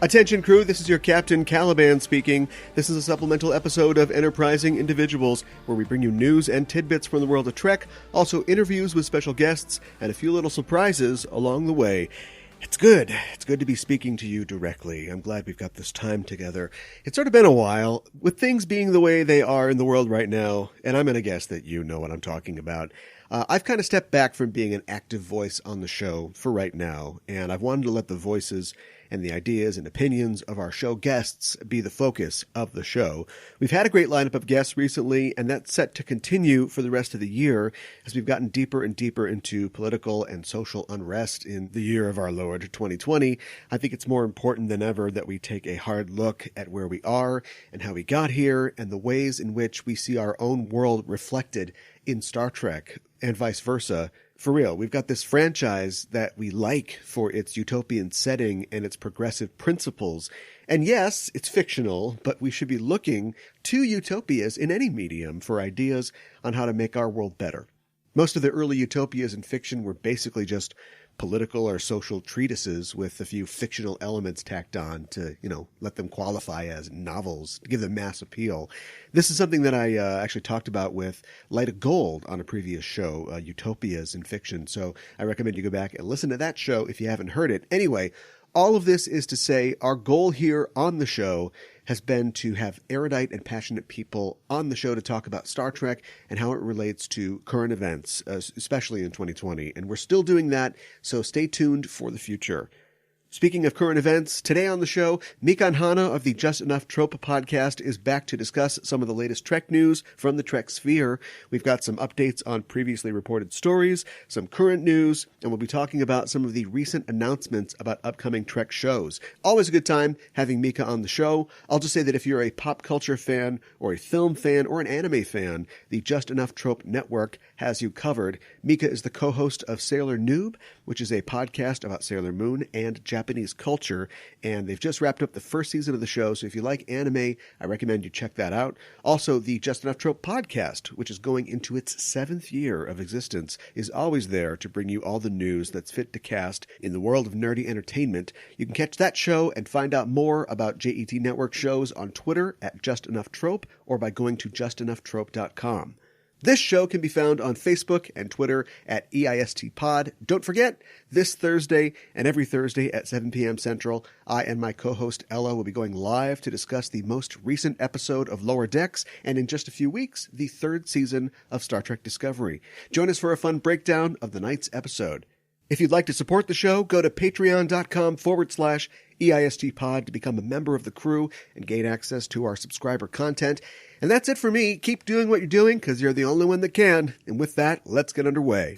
Attention crew, this is your Captain Caliban speaking. This is a supplemental episode of Enterprising Individuals, where we bring you news and tidbits from the world of Trek, also interviews with special guests, and a few little surprises along the way. It's good. It's good to be speaking to you directly. I'm glad we've got this time together. It's sort of been a while, with things being the way they are in the world right now, and I'm going to guess that you know what I'm talking about. I've kind of stepped back from being an active voice on the show for right now, and I've wanted to let the voices and the ideas and opinions of our show guests be the focus of the show. We've had a great lineup of guests recently, and that's set to continue for the rest of the year as we've gotten deeper and deeper into political and social unrest in the year of our Lord 2020. I think it's more important than ever that we take a hard look at where we are and how we got here and the ways in which we see our own world reflected in Star Trek and vice versa. For real, we've got this franchise that we like for its utopian setting and its progressive principles. And yes, it's fictional, but we should be looking to utopias in any medium for ideas on how to make our world better. Most of the early utopias in fiction were basically just political or social treatises with a few fictional elements tacked on to, let them qualify as novels, to give them mass appeal. This is something that I actually talked about with Light of Gold on a previous show, Utopias in Fiction. So I recommend you go back and listen to that show if you haven't heard it. Anyway, all of this is to say our goal here on the show has been to have erudite and passionate people on the show to talk about Star Trek and how it relates to current events, especially in 2020. And we're still doing that, so stay tuned for the future. Speaking of current events, today on the show, Mikanhana of the Just Enough Trope podcast is back to discuss some of the latest Trek news from the Trek sphere. We've got some updates on previously reported stories, some current news, and we'll be talking about some of the recent announcements about upcoming Trek shows. Always a good time having Mika on the show. I'll just say that if you're a pop culture fan or a film fan or an anime fan, the Just Enough Trope network has you covered. Mika is the co-host of Sailor Noob, which is a podcast about Sailor Moon and Japanese culture, and they've just wrapped up the first season of the show, so if you like anime, I recommend you check that out. Also, the Just Enough Trope podcast, which is going into its 7th year of existence, is always there to bring you all the news that's fit to cast in the world of nerdy entertainment. You can catch that show and find out more about JET Network shows on Twitter at Just Enough Trope or by going to justenoughtrope.com. This show can be found on Facebook and Twitter at EISTpod. Don't forget, this Thursday and every Thursday at 7 p.m. Central, I and my co-host Ella will be going live to discuss the most recent episode of Lower Decks, and in just a few weeks, the 3rd season of Star Trek Discovery. Join us for a fun breakdown of the night's episode. If you'd like to support the show, go to patreon.com/EISTpod to become a member of the crew and gain access to our subscriber content. And that's it for me. Keep doing what you're doing because you're the only one that can. And with that, let's get underway.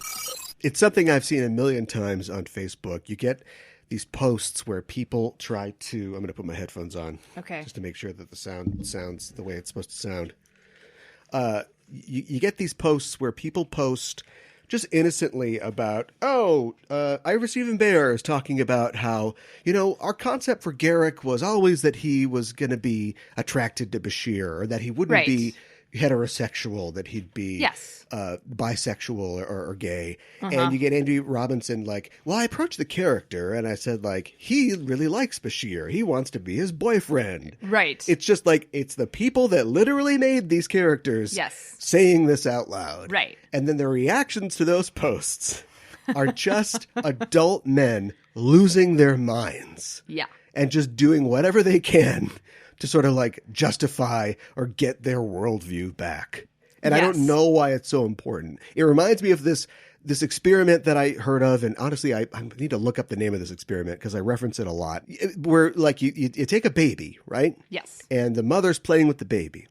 It's something I've seen a million times on Facebook. You get these posts where people try to... I'm going to put my headphones on. Okay. Just to make sure that the sound sounds the way it's supposed to sound. You get these posts where people post just innocently about, Ira Stephen Bear is talking about how, our concept for Garrick was always that he was going to be attracted to Bashir, or that he wouldn't be heterosexual, that he'd be bisexual or gay. And you get Andy Robinson like, well, I approached the character and I said, like, he really likes Bashir. He wants to be his boyfriend. Right. It's just like, it's the people that literally made these characters saying this out loud. Right. And then the reactions to those posts are just adult men losing their minds. Yeah. And just doing whatever they can to sort of like justify or get their worldview back. And I don't know why it's so important. It reminds me of this experiment that I heard of, and honestly, I need to look up the name of this experiment because I reference it a lot, where like you take a baby, right? Yes. And the mother's playing with the baby.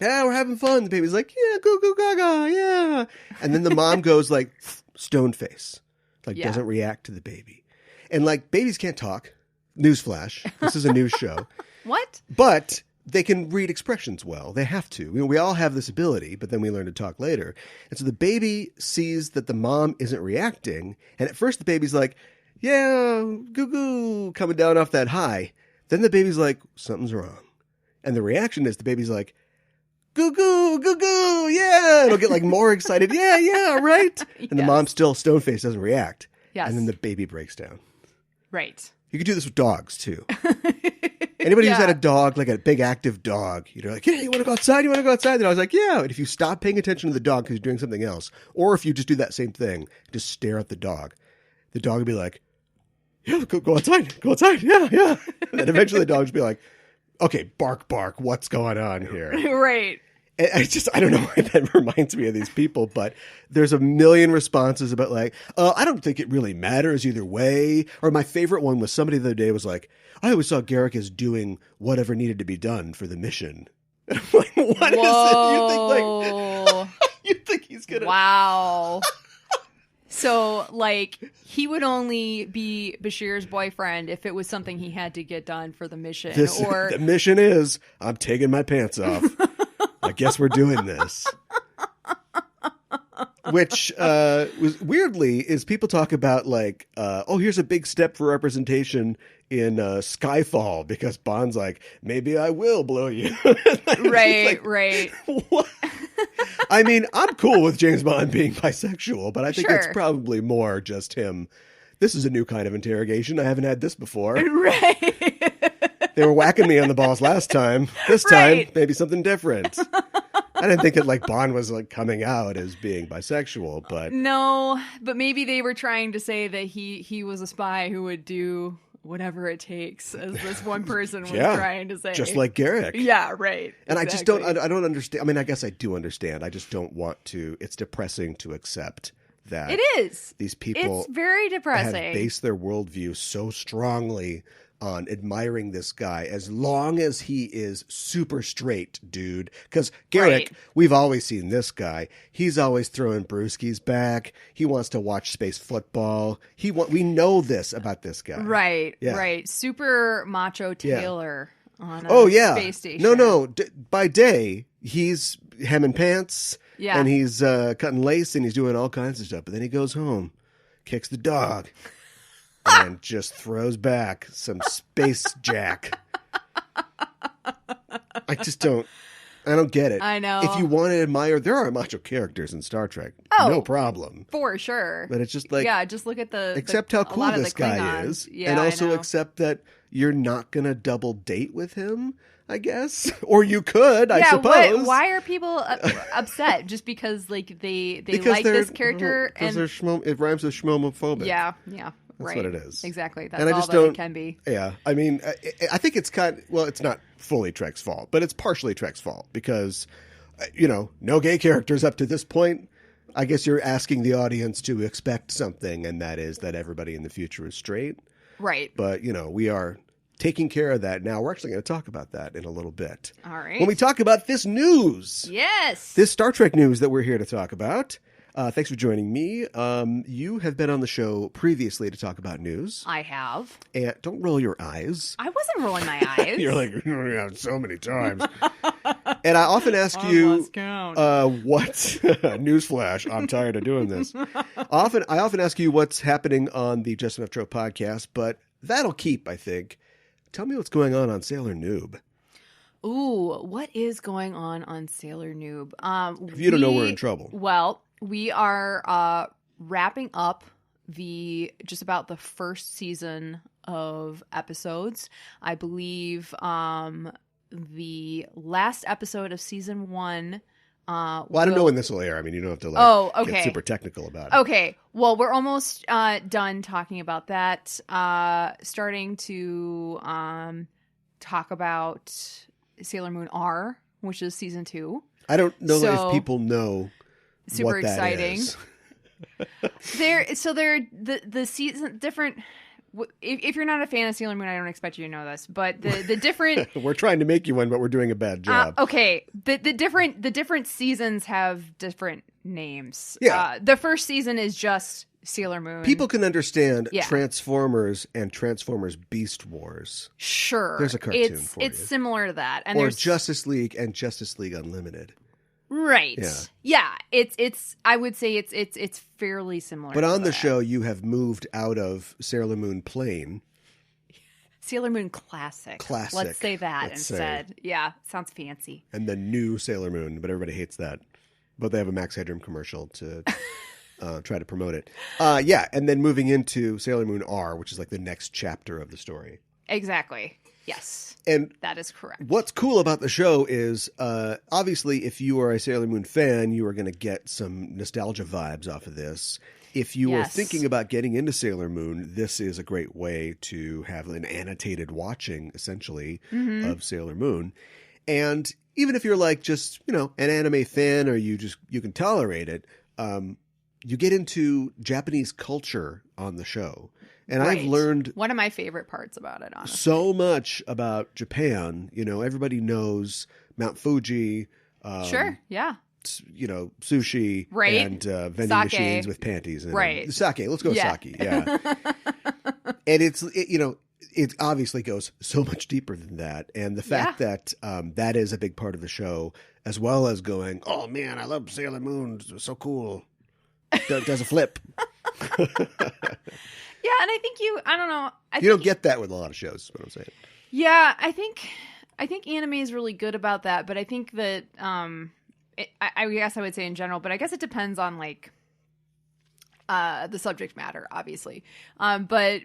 Yeah, we're having fun. The baby's like, yeah, goo goo gaga, yeah. And then the mom goes like, stone face, like doesn't react to the baby. And like babies can't talk. Newsflash. This is a news show. What? But they can read expressions well. They have to. We all have this ability, but then we learn to talk later. And so the baby sees that the mom isn't reacting. And at first the baby's like, yeah, goo-goo, coming down off that high. Then the baby's like, something's wrong. And the reaction is the baby's like, goo-goo, goo-goo, yeah. It'll get like more excited. Yeah, right. And the mom still, stone face, doesn't react. Yes. And then the baby breaks down. Right. You could do this with dogs, too. Anybody Yeah. who's had a dog, like a big active dog, you're like, yeah, you want to go outside? You want to go outside? And I was like, yeah. And if you stop paying attention to the dog because you're doing something else, or if you just do that same thing, just stare at the dog will be like, yeah, go outside. Go outside. Yeah. And then eventually the dog will be like, okay, bark, what's going on here? Right. I don't know why that reminds me of these people, but there's a million responses about like, I don't think it really matters either way. Or my favorite one was somebody the other day was like, I always saw Garrick as doing whatever needed to be done for the mission. And I'm like, what is it? You think he's going to... Wow. So, like, he would only be Bashir's boyfriend if it was something he had to get done for the mission. The mission is, I'm taking my pants off. I guess we're doing this. Which was weirdly is people talk about like, here's a big step for representation in Skyfall because Bond's like, maybe I will blow you. Right. What? I mean, I'm cool with James Bond being bisexual, but I think it's probably more just him. This is a new kind of interrogation. I haven't had this before. Right. They were whacking me on the balls last time. This time, maybe something different. I didn't think that like Bond was like coming out as being bisexual, but no, but maybe they were trying to say that he was a spy who would do whatever it takes, as this one person was trying to say, just like Garrick. Yeah, right. And exactly. I don't understand. I mean, I guess I do understand. I just don't want to. It's depressing to accept that it is. These people, it's very depressing. Have based their worldview so strongly on admiring this guy as long as he is super straight, dude. Because Garrick, we've always seen this guy. He's always throwing brewskis back. He wants to watch space football. We know this about this guy. Right, yeah. right. Super macho Taylor on a space station. No. By day, he's hemming pants. Yeah. And he's cutting lace and he's doing all kinds of stuff. But then he goes home, kicks the dog. And just throws back some space jack. I don't get it. I know. If you want to admire, there are macho characters in Star Trek. Oh, no problem. For sure. But it's just like... Yeah, just look at accept how cool this guy is. Yeah, and also accept that you're not going to double date with him, I guess. Or you could, I suppose. Why are people upset? Just because like they like this character? Because it rhymes with schmomophobic. Yeah. That's what it is. Exactly. That's and all that it can be. Yeah. I mean, I think it's it's not fully Trek's fault, but it's partially Trek's fault because, no gay characters up to this point. I guess you're asking the audience to expect something, and that is that everybody in the future is straight. Right. But, we are taking care of that now. We're actually going to talk about that in a little bit. All right. When we talk about this news. Yes. This Star Trek news that we're here to talk about. Thanks for joining me. You have been on the show previously to talk about news. I have. And don't roll your eyes. I wasn't rolling my eyes. You're like, so many times. And I often ask you, what? Newsflash, I'm tired of doing this. I often ask you what's happening on the Just Enough Trope podcast, but that'll keep, I think. Tell me what's going on Sailor Noob. Ooh, what is going on Sailor Noob? If you don't know, we're in trouble. Well, we are wrapping up just about the first season of episodes. I believe the last episode of season 1. I don't know when this will air. I mean, you don't have to get super technical about it. Okay. Well, we're almost done talking about that. Starting to talk about Sailor Moon R, which is season 2. I don't know if people know. Super what that exciting. Is. They're the season different. If you're not a fan of Sailor Moon, I don't expect you to know this, but the different. We're trying to make you one, but we're doing a bad job. Okay, the different seasons have different names. Yeah, the first season is just Sailor Moon. People can understand Transformers and Transformers Beast Wars. Sure, there's a cartoon for you. It's similar to that, and or Justice League and Justice League Unlimited. Right. Yeah. It's. I would say it's fairly similar. But on the show, you have moved out of Sailor Moon Plain. Sailor Moon Classic. Let's say that instead. Yeah, sounds fancy. And the new Sailor Moon, but everybody hates that. But they have a Max Headroom commercial to try to promote it. Yeah, and then moving into Sailor Moon R, which is like the next chapter of the story. Exactly. Yes. And that is correct. What's cool about the show is, obviously, if you are a Sailor Moon fan, you are going to get some nostalgia vibes off of this. If you are thinking about getting into Sailor Moon, this is a great way to have an annotated watching, essentially, of Sailor Moon. And even if you're like just, an anime fan or you can tolerate it, you get into Japanese culture on the show. And I've learned one of my favorite parts about it, honestly. So much about Japan. Everybody knows Mount Fuji. Sure, yeah. Sushi, right? And vending sake. Machines with panties, and right? Sake. Let's go sake. Yeah. And it obviously goes so much deeper than that, and the fact that that is a big part of the show, as well as going, oh man, I love Sailor Moon, it's so cool. Does a flip. Yeah, and I think I don't know. You don't get that with a lot of shows, is what I'm saying. Yeah, I think anime is really good about that, but I think that I guess I would say in general, but I guess it depends on like the subject matter, obviously. But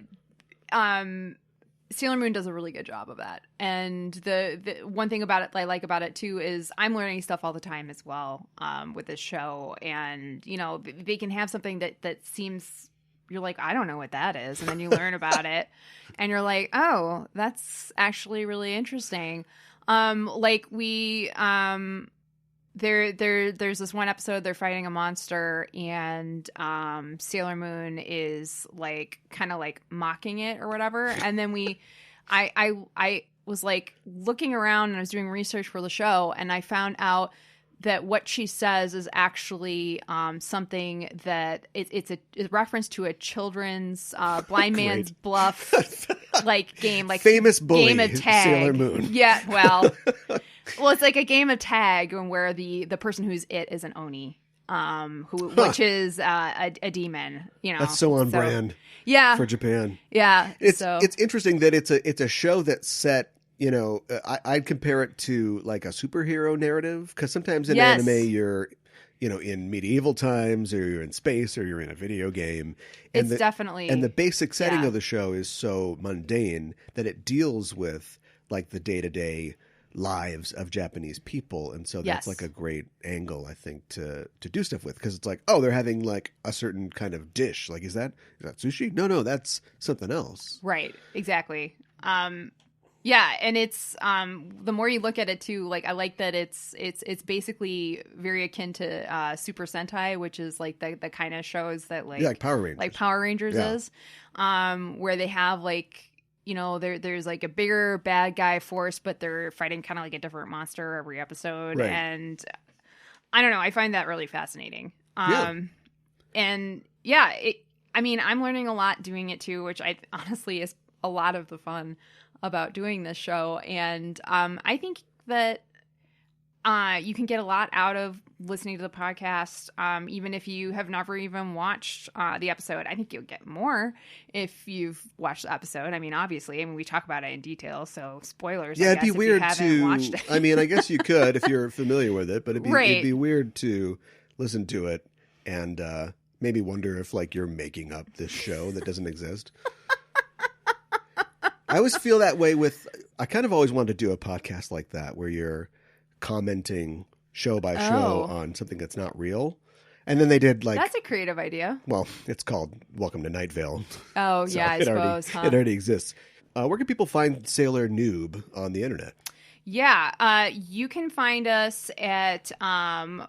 Sailor Moon does a really good job of that. And the one thing about it I like about it too is I'm learning stuff all the time as well with this show. And they can have something that seems, you're like, I don't know what that is, and then you learn about it and you're like, oh, that's actually really interesting. Like we there's this one episode they're fighting a monster, and Sailor Moon is like kind of like mocking it or whatever, and then I was like looking around and I was doing research for the show, and I found out that what she says is actually something that it's a reference to a children's blind man's bluff like game, like famous bully game of tag. Sailor Moon. Yeah, well, it's like a game of tag where the person who's it is an oni, which is a demon. That's so on brand. Yeah, for Japan. Yeah, it's interesting that it's a show that's set. I'd compare it to like a superhero narrative, because sometimes in anime you're, in medieval times, or you're in space, or you're in a video game. And definitely. And the basic setting of the show is so mundane that it deals with like the day-to-day lives of Japanese people. And so that's like a great angle, I think, to do stuff with, because it's like, oh, they're having like a certain kind of dish. Like, is that sushi? No, that's something else. Right. Exactly. Yeah, and it's the more you look at it too, like I like that it's basically very akin to Super Sentai, which is like the kind of shows that like Power Rangers. Like Power Rangers is, where they have like, there's like a bigger bad guy force, but they're fighting kind of like a different monster every episode, and I don't know, I find that really fascinating. And I'm learning a lot doing it too, which I honestly is a lot of the fun about doing this show. And I think that you can get a lot out of listening to the podcast, even if you have never even watched the episode. I think you'll get more if you've watched the episode. I mean, obviously, we talk about it in detail, so spoilers. Yeah, I it'd be guess, weird if you haven't watched it. I mean, I guess you could if you're familiar with it, but it'd be weird to listen to it and maybe wonder if like you're making up this show that doesn't exist. I always feel that way I kind of always wanted to do a podcast like that where you're commenting show by show on something that's not real. And then they did like... That's a creative idea. Well, it's called Welcome to Night Vale. Oh, so yeah, I suppose. It already exists. Where can people find Sailor Noob on the internet? Yeah, you can find us at,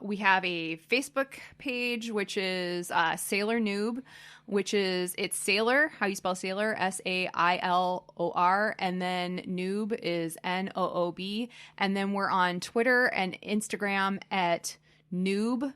we have a Facebook page, which is Sailor Noob, it's Sailor, how you spell Sailor, Sailor, and then Noob is Noob, and then we're on Twitter and Instagram at Noob_Sailor.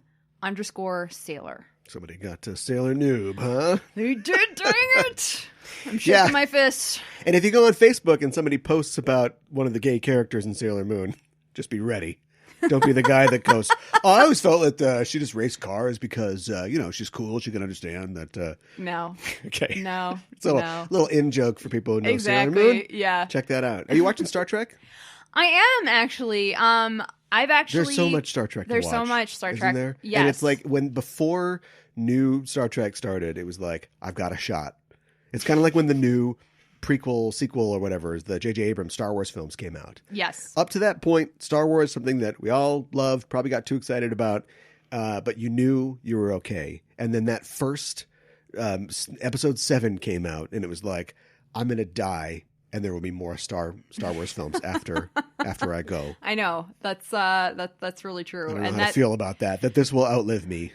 Somebody got to Sailor Noob, huh? They did, dang it! I'm shaking my fist. And if you go on Facebook and somebody posts about one of the gay characters in Sailor Moon, just be ready. Don't be the guy that goes, oh, I always felt that she just raced cars because, she's cool. She can understand that. No. Okay. No. It's a little in-joke for people who know exactly. Sailor Moon. Yeah. Check that out. Are you watching Star Trek? I am, actually. I've actually... There's so much Star Trek to watch. There's so much Star Isn't Trek. there? Yes. And it's like before new Star Trek started, it was like, I've got a shot. It's kind of like when the new prequel, sequel, or whatever, the J.J. Abrams Star Wars films came out. Yes. Up to that point, Star Wars, something that we all loved, probably got too excited about, but you knew you were okay. And then that first episode 7 came out, and it was like, I'm going to die, and there will be more Star Wars films after I go. I know. That's really true. I don't know how to feel about that this will outlive me.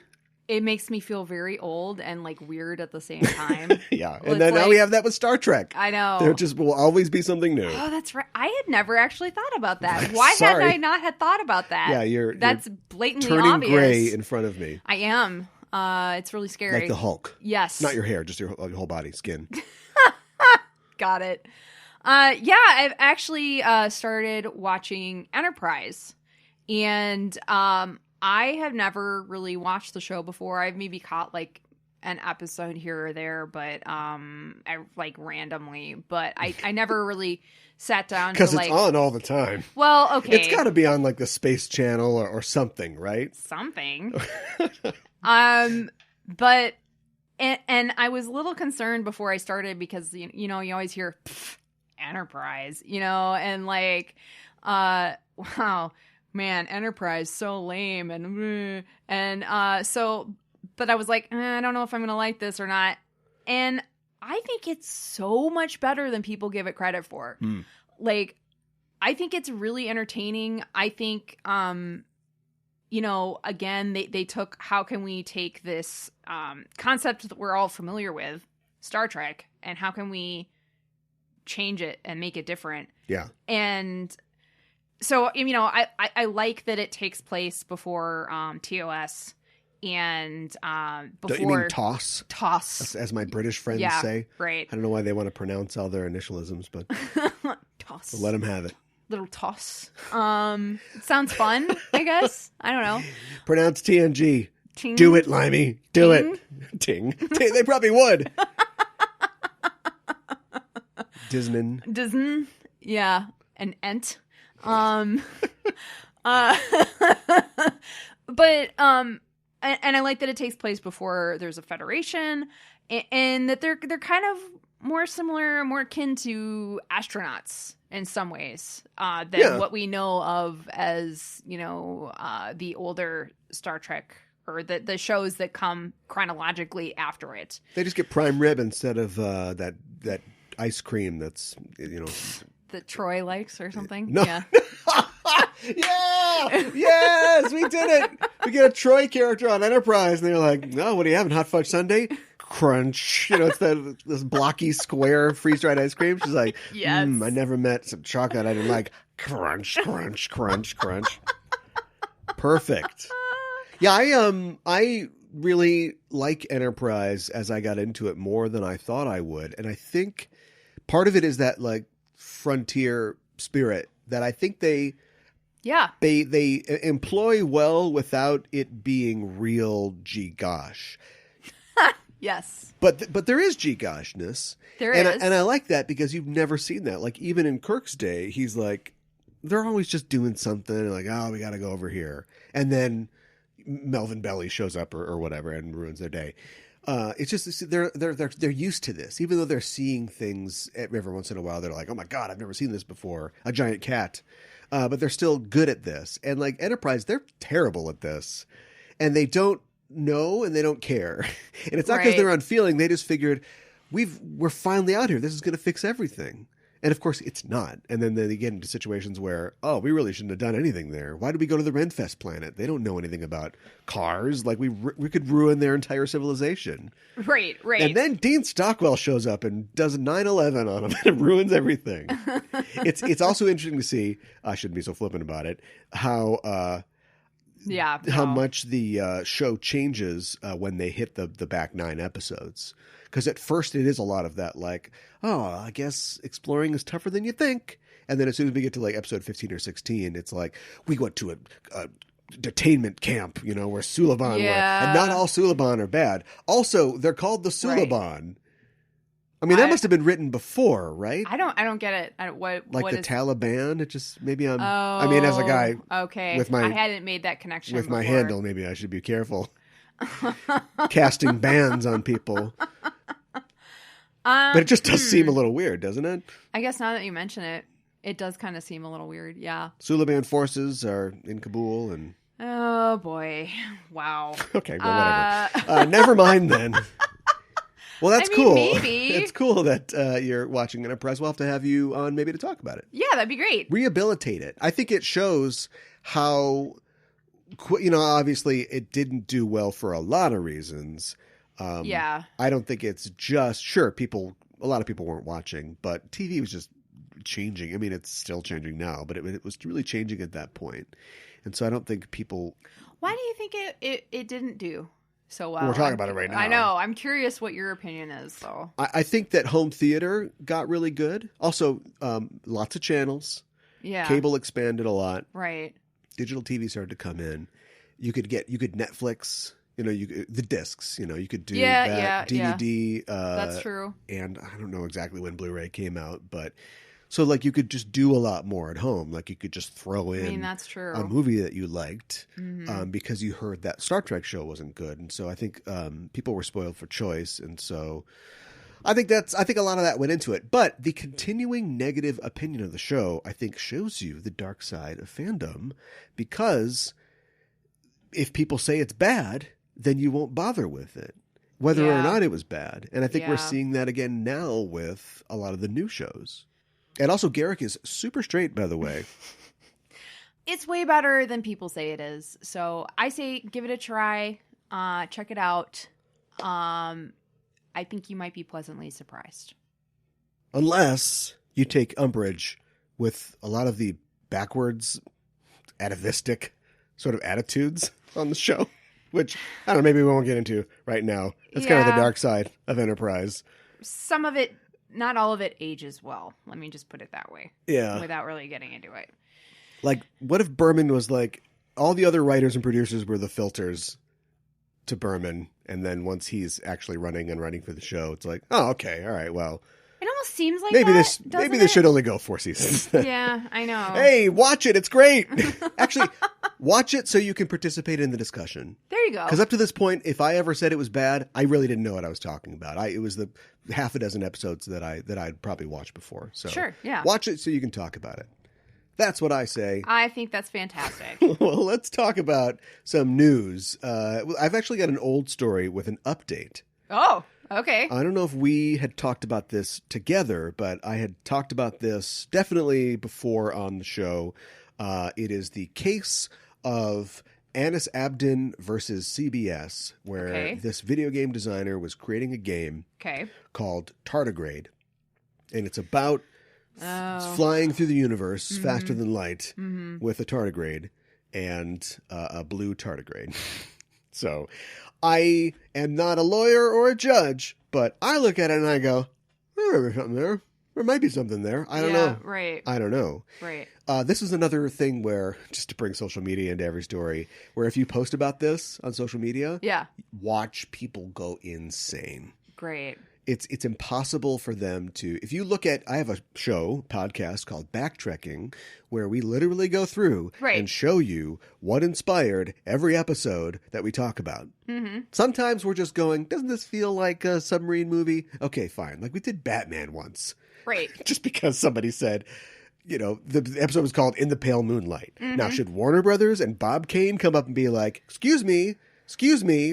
It makes me feel very old and like weird at the same time. Yeah. And then now we have that with Star Trek. I know. There just will always be something new. Oh, that's right. I had never actually thought about that. Why had I not had thought about that? Yeah, that's blatantly turning obvious. gray in front of me. I am. It's really scary. Like the Hulk. Yes. Not your hair, just your whole body, skin. Got it. Yeah, I've actually started watching Enterprise. And I have never really watched the show before. I've maybe caught like an episode here or there, but I like randomly. But I never really sat down to because like... it's on all the time. Well, okay, it's got to be on like the Space Channel or something, right? Something. But and I was a little concerned before I started because you know you always hear Enterprise, you know, and like wow. Man, Enterprise so lame and so, but I was like, I don't know if I'm gonna like this or not, and I think it's so much better than people give it credit for. Like, I think it's really entertaining. I think, you know, again, they took how can we take this concept that we're all familiar with, Star Trek, and how can we change it and make it different? Yeah, and. So, you know, I like that it takes place before TOS and before... Don't you mean TOS? TOS. As my British friends say. Right. I don't know why they want to pronounce all their initialisms, but TOS. So let them have it. Little TOS. It sounds fun, I guess. I don't know. Pronounce TNG. Ting. Do it, Limey. Do Ting. it. Ting. Ting. They probably would. Disney. Yeah. An ent. But and I like that it takes place before there's a federation, and that they're kind of more similar, more akin to astronauts in some ways than what we know of as, you know, the older Star Trek or the shows that come chronologically after it. They just get prime rib instead of that ice cream that's, you know, that Troy likes or something. No. Yeah. Yeah. Yes, we did it. We get a Troy character on Enterprise, and they're like, "Oh, what are you having? Hot fudge sundae? Crunch." You know, it's this blocky square freeze dried ice cream. She's like, "Yes, I never met some chocolate I didn't like. Crunch, crunch, crunch, crunch." Perfect. Yeah, I really like Enterprise as I got into it more than I thought I would, and I think part of it is that like frontier spirit that I think they employ well without it being real gee gosh. Yes. But there is gee goshness. There is. And I like that because you've never seen that. Like even in Kirk's day, he's like they're always just doing something like, "Oh, we got to go over here." And then Melvin Belly shows up or whatever and ruins their day. It's just they're used to this, even though they're seeing things every once in a while. They're like, "Oh my God, I've never seen this before." A giant cat, but they're still good at this. And like Enterprise, they're terrible at this, and they don't know and they don't care. And it's not because they're unfeeling. They just figured we're finally out here. This is going to fix everything. And of course, it's not. And then they get into situations where, oh, we really shouldn't have done anything there. Why did we go to the Renfest planet? They don't know anything about cars. Like we could ruin their entire civilization. Right. And then Dean Stockwell shows up and does 9/11 on them and ruins everything. It's also interesting to see. I shouldn't be so flippant about it. How much the show changes when they hit the back 9 episodes. Because at first it is a lot of that, like, oh, I guess exploring is tougher than you think. And then as soon as we get to like episode 15 or 16, it's like, we went to a detainment camp, you know, where Suliban were. And not all Suliban are bad. Also, they're called the Suliban. I mean, that must have been written before, right? I don't get it. What the is... Taliban? It just maybe I'm. Oh, I mean, as a guy, okay, with my I hadn't made that connection with before. my handle. Maybe I should be careful casting bans on people. But it just does seem a little weird, doesn't it? I guess now that you mention it, it does kind of seem a little weird. Yeah. Suliban forces are in Kabul and. Oh boy! Wow. Okay, well, whatever. Never mind then. Well, that's cool. Maybe. It's cool that you're watching Enterprise. We'll have to have you on maybe to talk about it. Yeah, that'd be great. Rehabilitate it. I think it shows how, obviously it didn't do well for a lot of reasons. Yeah. I don't think it's just, sure, a lot of people weren't watching, but TV was just changing. I mean, it's still changing now, but it was really changing at that point. And so I don't think people... Why do you think it didn't do so well? We're talking about it right now. I know. I'm curious what your opinion is, though. I think that home theater got really good. Also, lots of channels. Yeah. Cable expanded a lot. Right. Digital TV started to come in. You could Netflix, the discs, you could do that. DVD. That's true. And I don't know exactly when Blu-ray came out, but so like you could just do a lot more at home. Like you could just throw in that's true. a movie that you liked because you heard that Star Trek show wasn't good. And so I think people were spoiled for choice. And so I think a lot of that went into it. But the continuing negative opinion of the show, I think, shows you the dark side of fandom, because if people say it's bad, then you won't bother with it, whether or not it was bad. And I think we're seeing that again now with a lot of the new shows. And also, Garrick is super straight, by the way. It's way better than people say it is. So I say give it a try. Check it out. I think you might be pleasantly surprised. Unless you take umbrage with a lot of the backwards, atavistic sort of attitudes on the show, which, I don't know, maybe we won't get into right now. That's kind of the dark side of Enterprise. Some of it, not all of it, ages well. Let me just put it that way. Yeah. Without really getting into it. Like, what if Berman was like, all the other writers and producers were the filters to Berman, and then once he's actually running for the show, it's like, oh, okay, all right, well. It almost seems like maybe that, this should only go 4 seasons. Yeah, I know. Hey, watch it. It's great. Actually, watch it so you can participate in the discussion. There you go. Because up to this point, if I ever said it was bad, I really didn't know what I was talking about. It was the half a dozen episodes that I'd probably watched before. So sure, yeah. Watch it so you can talk about it. That's what I say. I think that's fantastic. Well, let's talk about some news. I've actually got an old story with an update. Oh, okay. I don't know if we had talked about this together, but I had talked about this definitely before on the show. It is the case of Anis Abdin versus CBS, where this video game designer was creating a game called Tardigrade. And it's about flying through the universe faster than light with a tardigrade and a blue tardigrade. So I am not a lawyer or a judge, but I look at it and I go, there's something there. There might be something there. I don't know. Right. I don't know. Right. This is another thing where, just to bring social media into every story, where if you post about this on social media, watch people go insane. Great. It's impossible for them to, if you look at, I have a podcast called Backtrekking, where we literally go through and show you what inspired every episode that we talk about. Mm-hmm. Sometimes we're just going, doesn't this feel like a submarine movie? Okay, fine. Like we did Batman once. Right. Just because somebody said, the episode was called In the Pale Moonlight. Mm-hmm. Now, should Warner Brothers and Bob Kane come up and be like, excuse me,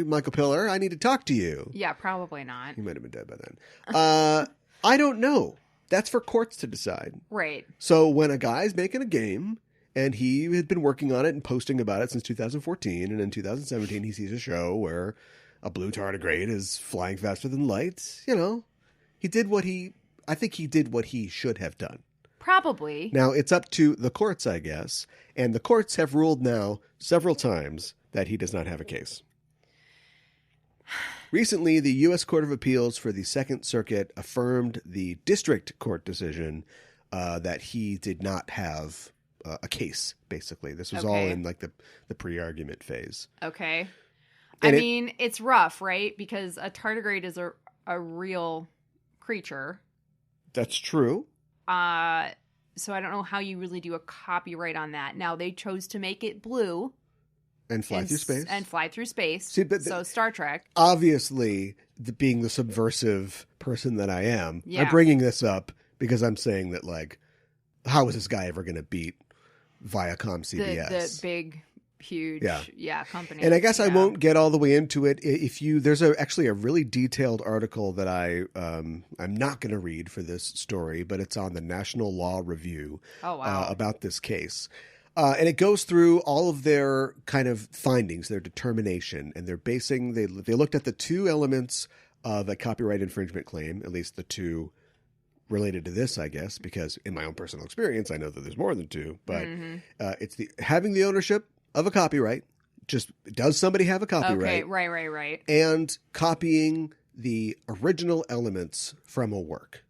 Michael Pillar, I need to talk to you. Yeah, probably not. He might have been dead by then. I don't know. That's for courts to decide. Right. So when a guy's making a game, and he had been working on it and posting about it since 2014, and in 2017 he sees a show where a blue tardigrade is flying faster than light, I think he did what he should have done. Probably. Now, it's up to the courts, I guess, and the courts have ruled now several times that he does not have a case. Recently, the U.S. Court of Appeals for the Second Circuit affirmed the district court decision that he did not have a case, basically. This was all in like the pre-argument phase. Okay. And it's rough, right? Because a tardigrade is a real creature. That's true. So I don't know how you really do a copyright on that. Now, they chose to make it blue. And fly through space. And fly through space. See, but so Star Trek. Obviously, being the subversive person that I am, Yeah. I'm bringing this up because I'm saying that, like, how is this guy ever going to beat Viacom CBS? The big, huge, company. And I guess I won't get all the way into it. There's actually a really detailed article that I'm not going to read for this story, but it's on the National Law Review about this case. And it goes through all of their kind of findings, their determination, and they looked at the two elements of a copyright infringement claim, at least the two related to this, I guess, because in my own personal experience, I know that there's more than two, but it's having the ownership of a copyright. Just does somebody have a copyright? Okay, right. And copying the original elements from a work.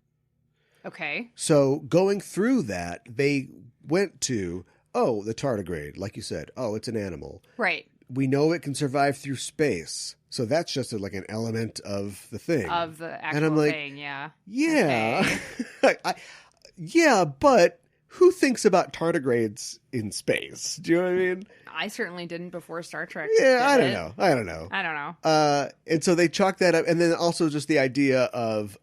Okay. So going through that, they went to, the tardigrade, like you said. Oh, it's an animal. Right. We know it can survive through space. So that's just like an element of the thing. Of the actual and I'm like, thing, yeah. Yeah. Okay. Yeah, but who thinks about tardigrades in space? Do you know what I mean? I certainly didn't before Star Trek. Yeah, I don't know. I don't know. And so they chalk that up. And then also just the idea of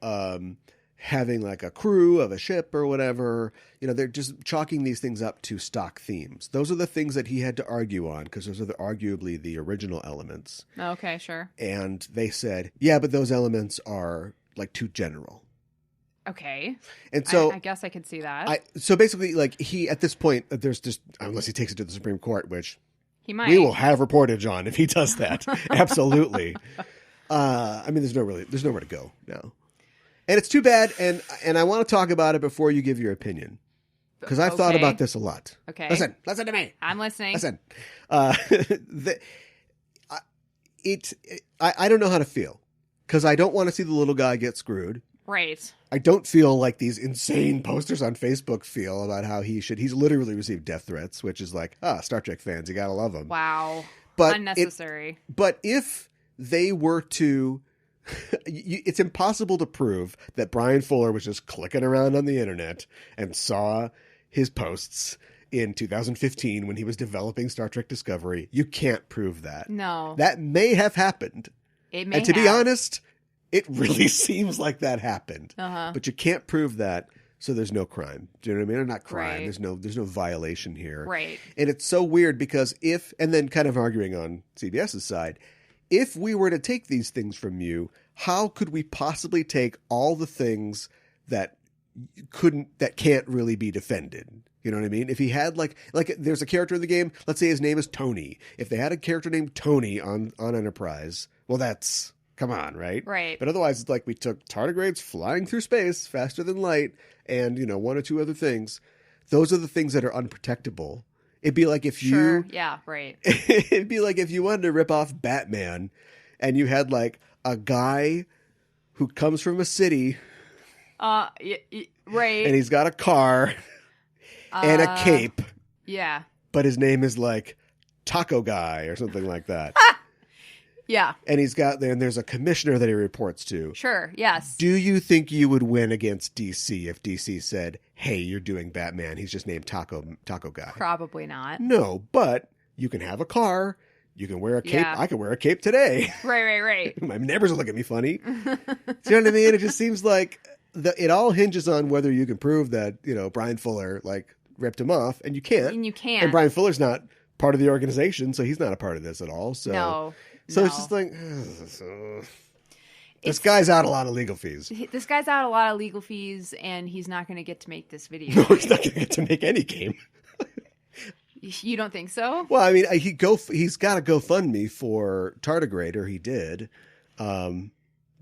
having like a crew of a ship or whatever. They're just chalking these things up to stock themes. Those are the things that he had to argue on because those are arguably the original elements. Okay, sure. And they said, yeah, but those elements are like too general. Okay. And so I guess I could see that. So basically, like, he, at this point, there's just, unless he takes it to the Supreme Court, which he might. We will have reportage on if he does that. Absolutely. I mean, there's nowhere to go now. And it's too bad. And I want to talk about it before you give your opinion. Because I've thought about this a lot. Okay. Listen to me. I'm listening. Listen. I don't know how to feel. Because I don't want to see the little guy get screwed. Right. I don't feel like these insane posters on Facebook feel about how he's literally received death threats, which is like, Star Trek fans, you gotta love them. Wow. But unnecessary. But if they were to, it's impossible to prove that Brian Fuller was just clicking around on the internet and saw his posts in 2015 when he was developing Star Trek Discovery. You can't prove that. No. That may have happened. It may have. And to be honest, it really seems like that happened. Uh-huh. But you can't prove that, so there's no crime. Do you know what I mean? Or not crime. Right. There's no violation here. Right. And it's so weird because and then kind of arguing on CBS's side, if we were to take these things from you, how could we possibly take all the things that can't really be defended? You know what I mean? If he had like there's a character in the game, let's say his name is Tony. If they had a character named Tony on Enterprise, well, that's, come on, right? Right. But otherwise, it's like we took tardigrades flying through space faster than light and, one or two other things. Those are the things that are unprotectable. It'd be like if Sure. Yeah, right. It'd be like if you wanted to rip off Batman and you had like a guy who comes from a city. Right. And he's got a car and a cape. Yeah. But his name is like Tacoguy or something like that. Yeah. And there's a commissioner that he reports to. Sure, yes. Do you think you would win against DC if DC said, hey, you're doing Batman, he's just named Taco Guy? Probably not. No, but you can have a car, you can wear a cape. Yeah. I can wear a cape today. Right. My neighbors will look at me funny. Do you know what I mean? It just seems like it all hinges on whether you can prove that, Brian Fuller, like, ripped him off, and you can't. And you can't. And Brian Fuller's not part of the organization, so he's not a part of this at all. So No. So it's just like, this guy's out a lot of legal fees. This guy's out a lot of legal fees, and he's not going to get to make this video. No, he's not going to get to make any game. You don't think so? Well, I mean, he's got a GoFundMe for Tardigrade, or he did. But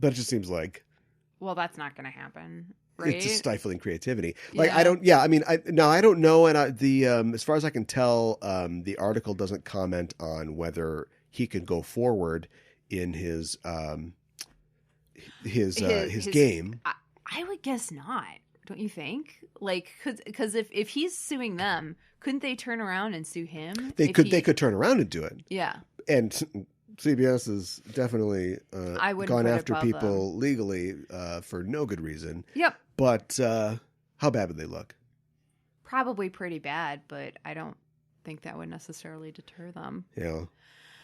it just seems like, well, that's not going to happen. Right? It's just stifling creativity. Like, Yeah. I don't know. And as far as I can tell, the article doesn't comment on whether he can go forward in his game. I would guess not. Don't you think? Like, because if he's suing them, couldn't they turn around and sue him? They could turn around and do it. Yeah. And CBS has definitely I wouldn't gone put it after above people legally for no good reason. Yep. But how bad would they look? Probably pretty bad, but I don't think that would necessarily deter them. Yeah.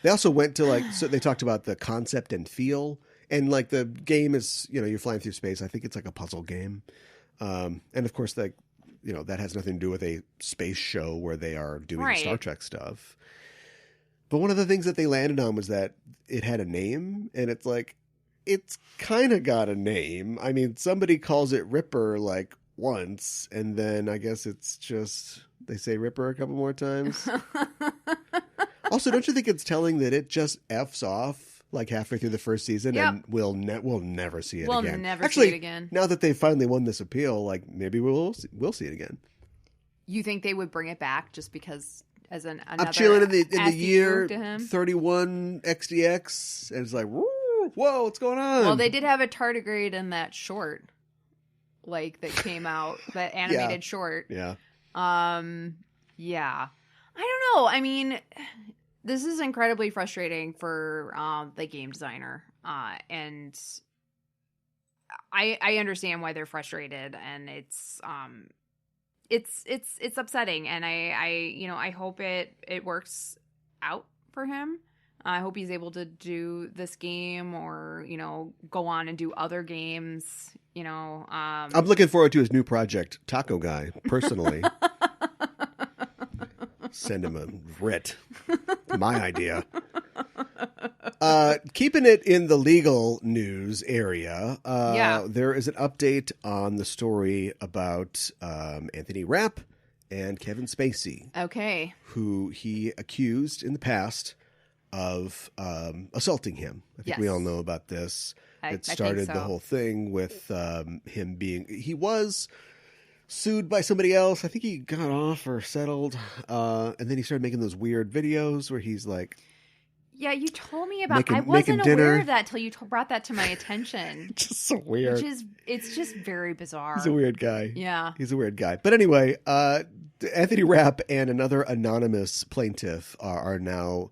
They also went to so they talked about the concept and feel. And like the game is, you're flying through space. I think it's like a puzzle game. And of course, that has nothing to do with a space show where they are doing Star Trek stuff. But one of the things that they landed on was that it had a name, and it's like, it's kind of got a name. I mean, somebody calls it Ripper like once, and then I guess it's just, they say Ripper a couple more times. Also, don't you think it's telling that it just F's off like halfway through the first season, and we'll never see it again? We'll never see it again. Now that they've finally won this appeal, like maybe we'll see it again. You think they would bring it back just because as another I'm chilling in the year 31 XDX, and it's like, whoa, what's going on? Well, they did have a tardigrade in that short, like that came out, that animated short. Yeah. Yeah. I don't know. I mean, this is incredibly frustrating for the game designer, and I understand why they're frustrated, and it's upsetting, and I hope it works out for him. I hope he's able to do this game, or go on and do other games. I'm looking forward to his new project, Tacoguy, personally. Send him a writ. My idea. Keeping it in the legal news area, there is an update on the story about Anthony Rapp and Kevin Spacey. Okay. Who he accused in the past of assaulting him. I think we all know about this. It started the whole thing with him being... He was sued by somebody else. I think he got off or settled. And then he started making those weird videos where he's like... Yeah, you told me about... I wasn't aware of that until you brought that to my attention. Just so weird. It's just very bizarre. He's a weird guy. Yeah. He's a weird guy. But anyway, Anthony Rapp and another anonymous plaintiff are now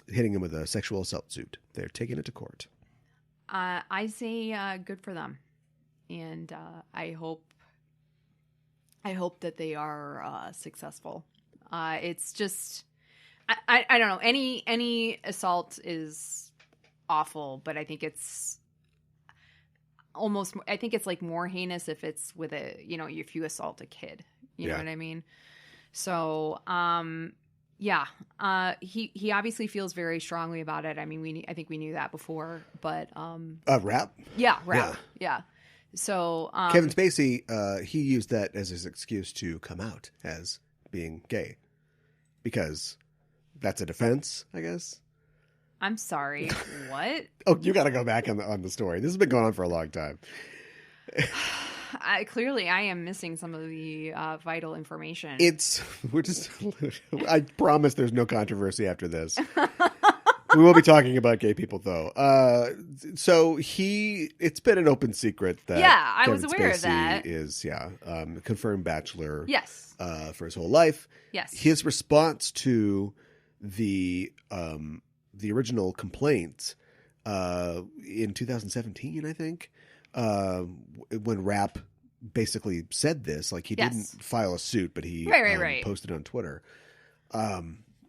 hitting him with a sexual assault suit. They're taking it to court. I say good for them. And I hope that they are successful. It's just... I don't know. Any assault is awful, but I think it's almost... I think it's like more heinous if it's with if you assault a kid. You know what I mean? So, yeah. He obviously feels very strongly about it. I mean, I think we knew that before, but... Rapp? Yeah, Rapp. Yeah. So... Kevin Spacey, he used that as his excuse to come out as being gay. Because... That's a defense, I guess. I'm sorry. What? Oh, you got to go back on the story. This has been going on for a long time. Clearly, I am missing some of the vital information. I promise there's no controversy after this. We will be talking about gay people, though. So it's been an open secret that I Kevin was aware Spacey of that. Is confirmed bachelor. Yes. For his whole life. Yes. His response to the original complaint in 2017, I think, when Rapp basically said this, like he didn't file a suit, but he posted on Twitter,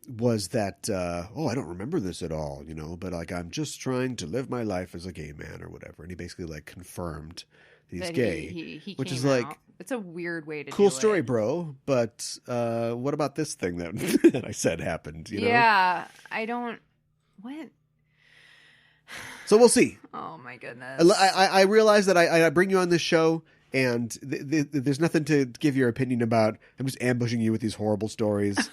was that I don't remember this at all, but like I'm just trying to live my life as a gay man or whatever, and he basically like confirmed he's gay, he which is out. Like it's a weird way to cool do story, it. bro. But what about this thing that I said happened? Yeah, I don't. What? So we'll see. Oh my goodness! I realize that I bring you on this show, and there's nothing to give your opinion about. I'm just ambushing you with these horrible stories.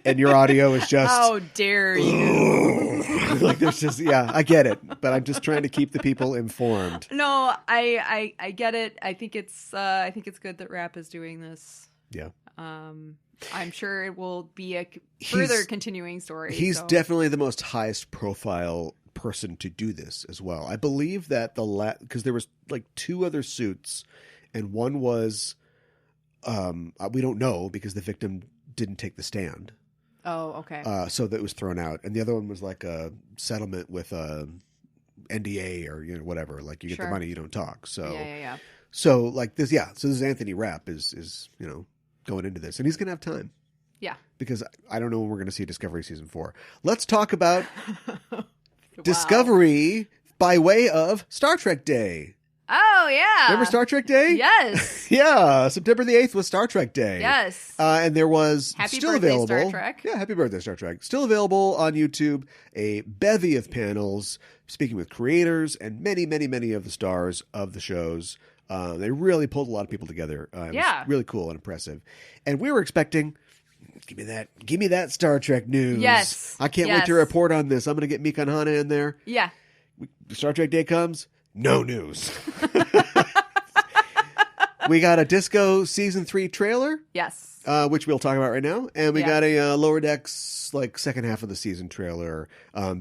And your audio is just... How dare you? Like there's just... Yeah, I get it. But I'm just trying to keep the people informed. No, I get it. I think it's good that Rapp is doing this. Yeah. I'm sure it will be a further continuing story. He's definitely the most highest profile person to do this as well. I believe that because there was like 2 other suits, and one was... we don't know because the victim didn't take the stand. Oh, okay. So that was thrown out. And the other one was like a settlement with NDA or whatever. Like you get the money, you don't talk. So yeah. So like this, So this is Anthony Rapp is going into this, and he's gonna have time. Yeah. Because I don't know when we're gonna see Discovery season 4. Let's talk about Wow. Discovery by way of Star Trek Day. Oh, yeah. Remember Star Trek Day? Yes. Yeah, September the 8th was Star Trek Day. Yes. And there was Happy still birthday, available. Star Trek. Yeah, happy birthday, Star Trek. Still available on YouTube, a bevy of panels speaking with creators and many, many, many of the stars of the shows. They really pulled a lot of people together. It was really cool and impressive. And we were expecting, give me that Star Trek news. Yes. I can't wait to report on this. I'm going to get Mikanhana in there. Yeah. Star Trek Day comes, no news. We got a Disco Season 3 trailer. Yes. Which we'll talk about right now. And we got a Lower Decks, second half of the season trailer.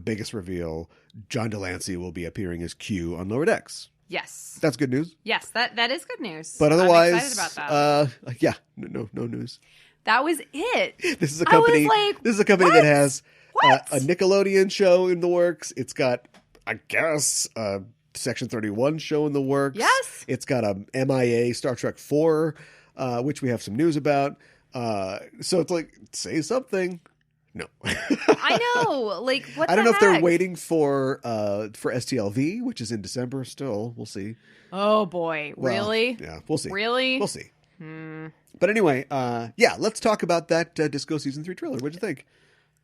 Biggest reveal, John Delancey will be appearing as Q on Lower Decks. Yes. That's good news. Yes, that is good news. But otherwise, I'm excited about that. no news. That was it. This is a company. What? That has What? a Nickelodeon show in the works. It's got, I guess, a Section 31 show in the works. Yes. It's got a MIA Star Trek 4, which we have some news about. So it's like, say something. No. I know. What I don't the know if they're heck? waiting for STLV, which is in December still. We'll see. Oh, boy. Well, Really? Yeah, we'll see. Really? We'll see. But anyway, let's talk about that Disco Season 3 trailer. What'd you think?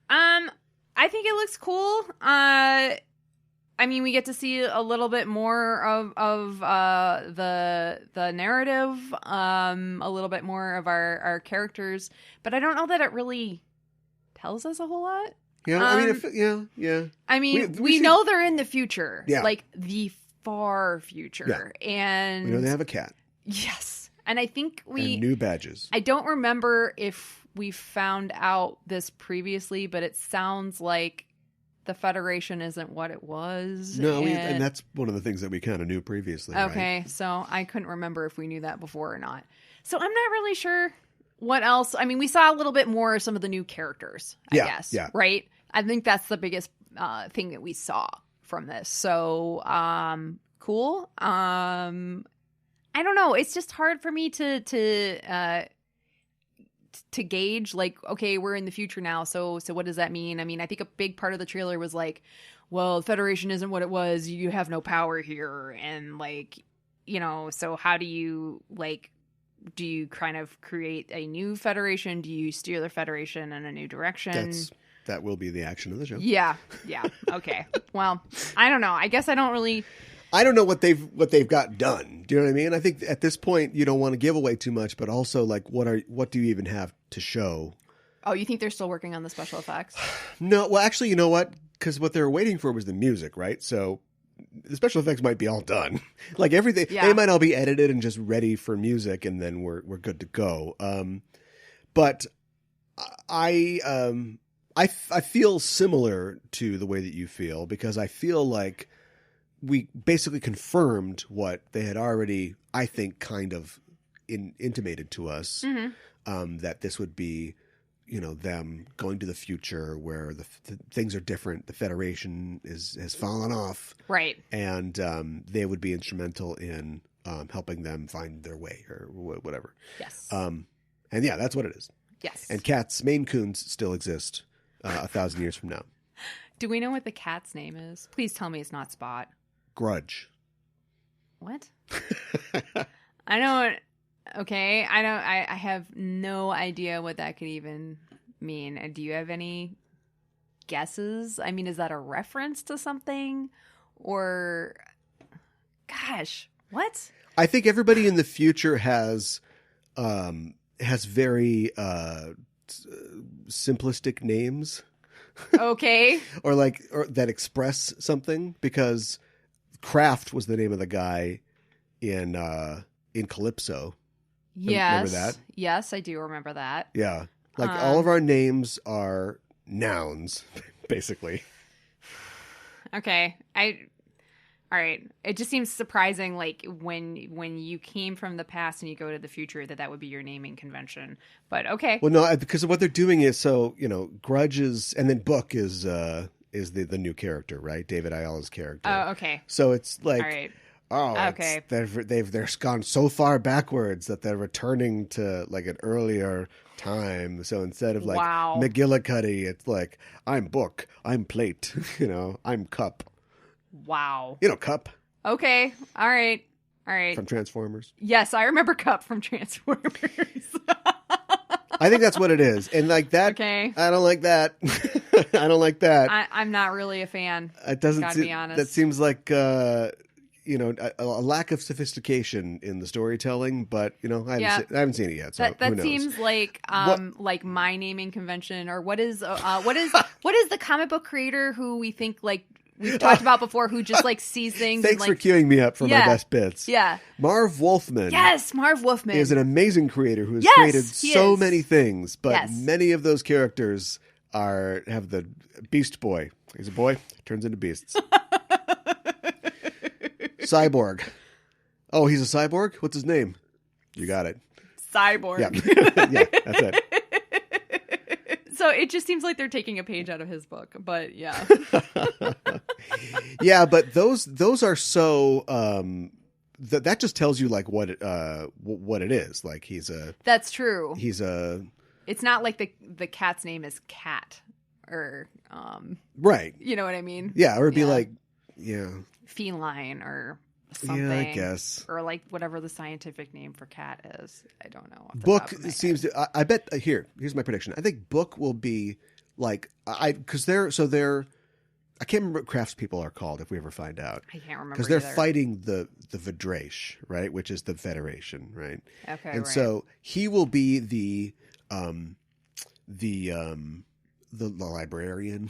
I think it looks cool. We get to see a little bit more of the narrative, a little bit more of our characters, but I don't know that it really tells us a whole lot. Yeah, We know they're in the future, the far future, and we know they have a cat. Yes, and I think and new badges. I don't remember if we found out this previously, but it sounds like the Federation isn't what it was. No, and that's one of the things that we kind of knew previously. Okay, right? So I couldn't remember if we knew that before or not. So I'm not really sure what else. We saw a little bit more of some of the new characters, I guess. Yeah. Right? I think that's the biggest thing that we saw from this. So, cool. I don't know. It's just hard for me to gauge, okay, we're in the future now, so what does that mean? I think a big part of the trailer was well, the Federation isn't what it was, you have no power here, and so how do you do you kind of create a new Federation? Do you steer the Federation in a new direction? That will be the action of the show. Yeah. Okay. Well, I don't know. I guess I don't know what they've got done. Do you know what I mean? I think at this point you don't want to give away too much, but also what do you even have to show? Oh, you think they're still working on the special effects? No, well, actually, you know what? Because what they were waiting for was the music, right? So the special effects might be all done. Everything, they might all be edited and just ready for music, and then we're good to go. But I feel similar to the way that you feel, because I feel like we basically confirmed what they had already, I think, kind of intimated to us, that this would be, them going to the future where the things are different. The Federation has fallen off. Right. And they would be instrumental in helping them find their way or whatever. Yes. And yeah, that's what it is. Yes. And cats, Maine Coons, still exist 1,000 years from now. Do we know what the cat's name is? Please tell me it's not Spot. Grudge. What? I don't. Okay, I don't. I have no idea what that could even mean. Do you have any guesses? Is that a reference to something, or? Gosh, what? I think everybody in the future has very simplistic names. Okay. or that express something, because Kraft was the name of the guy in Calypso. Yes. Remember that? Yes, I do remember that. Yeah. All of our names are nouns, basically. Okay. All All right. It just seems surprising, like when you came from the past and you go to the future, that would be your naming convention. But okay. Well, no, because what they're doing is Grudge is, and then Book is the new character, right? David Ayala's character. Oh, okay. So it's like, all right. Okay, they've gone so far backwards that they're returning to like an earlier time. So instead of like McGillicuddy, it's like I'm Book, I'm Plate, I'm Cup. Wow. Cup. Okay. All right. From Transformers. Yes, I remember Cup from Transformers. I think that's what it is. And like that, okay. I don't like that. I don't like that. I'm not really a fan. It doesn't. Gotta be honest. That seems like a lack of sophistication in the storytelling. But I haven't seen it yet. So that who knows? seems like like my naming convention, or what is the comic book creator who we think like. We've talked about before, who just like sees things. Thanks for queuing me up for my best bits. Yeah. Marv Wolfman. Yes, Marv Wolfman is an amazing creator who has created so many things, but many of those characters have the Beast Boy. He's a boy, turns into beasts. Cyborg. Oh, he's a cyborg? What's his name? You got it. Cyborg. Yeah, yeah, that's it. So it just seems like they're taking a page out of his book, but yeah. Yeah, but those are so that just tells you like what it is. Like That's true. It's not like the cat's name is Cat or right. You know what I mean? Yeah, or it'd be like feline or something. Yeah, I guess. Or like whatever the scientific name for cat is. I don't know. Book seems to. I bet here's my prediction. I think Book will be like because they're. I can't remember what craftspeople are called if we ever find out. I can't remember because they're fighting the Vidrash, right, which is the Federation, right? Okay, and so he will be the librarian.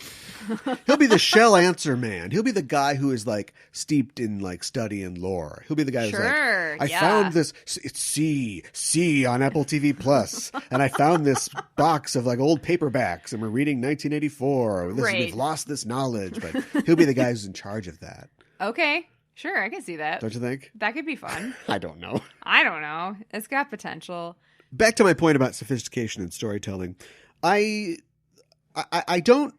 He'll be the shell answer man. He'll be the guy who is like steeped in like study and lore. He'll be the guy who's like, I found this. It's C on Apple TV Plus, and I found this box of like old paperbacks, and we're reading 1984. We've lost this knowledge, but he'll be the guy who's in charge of that. Okay, sure, I can see that. Don't you think? That could be fun. I don't know. It's got potential. Back to my point about sophistication and storytelling. I don't.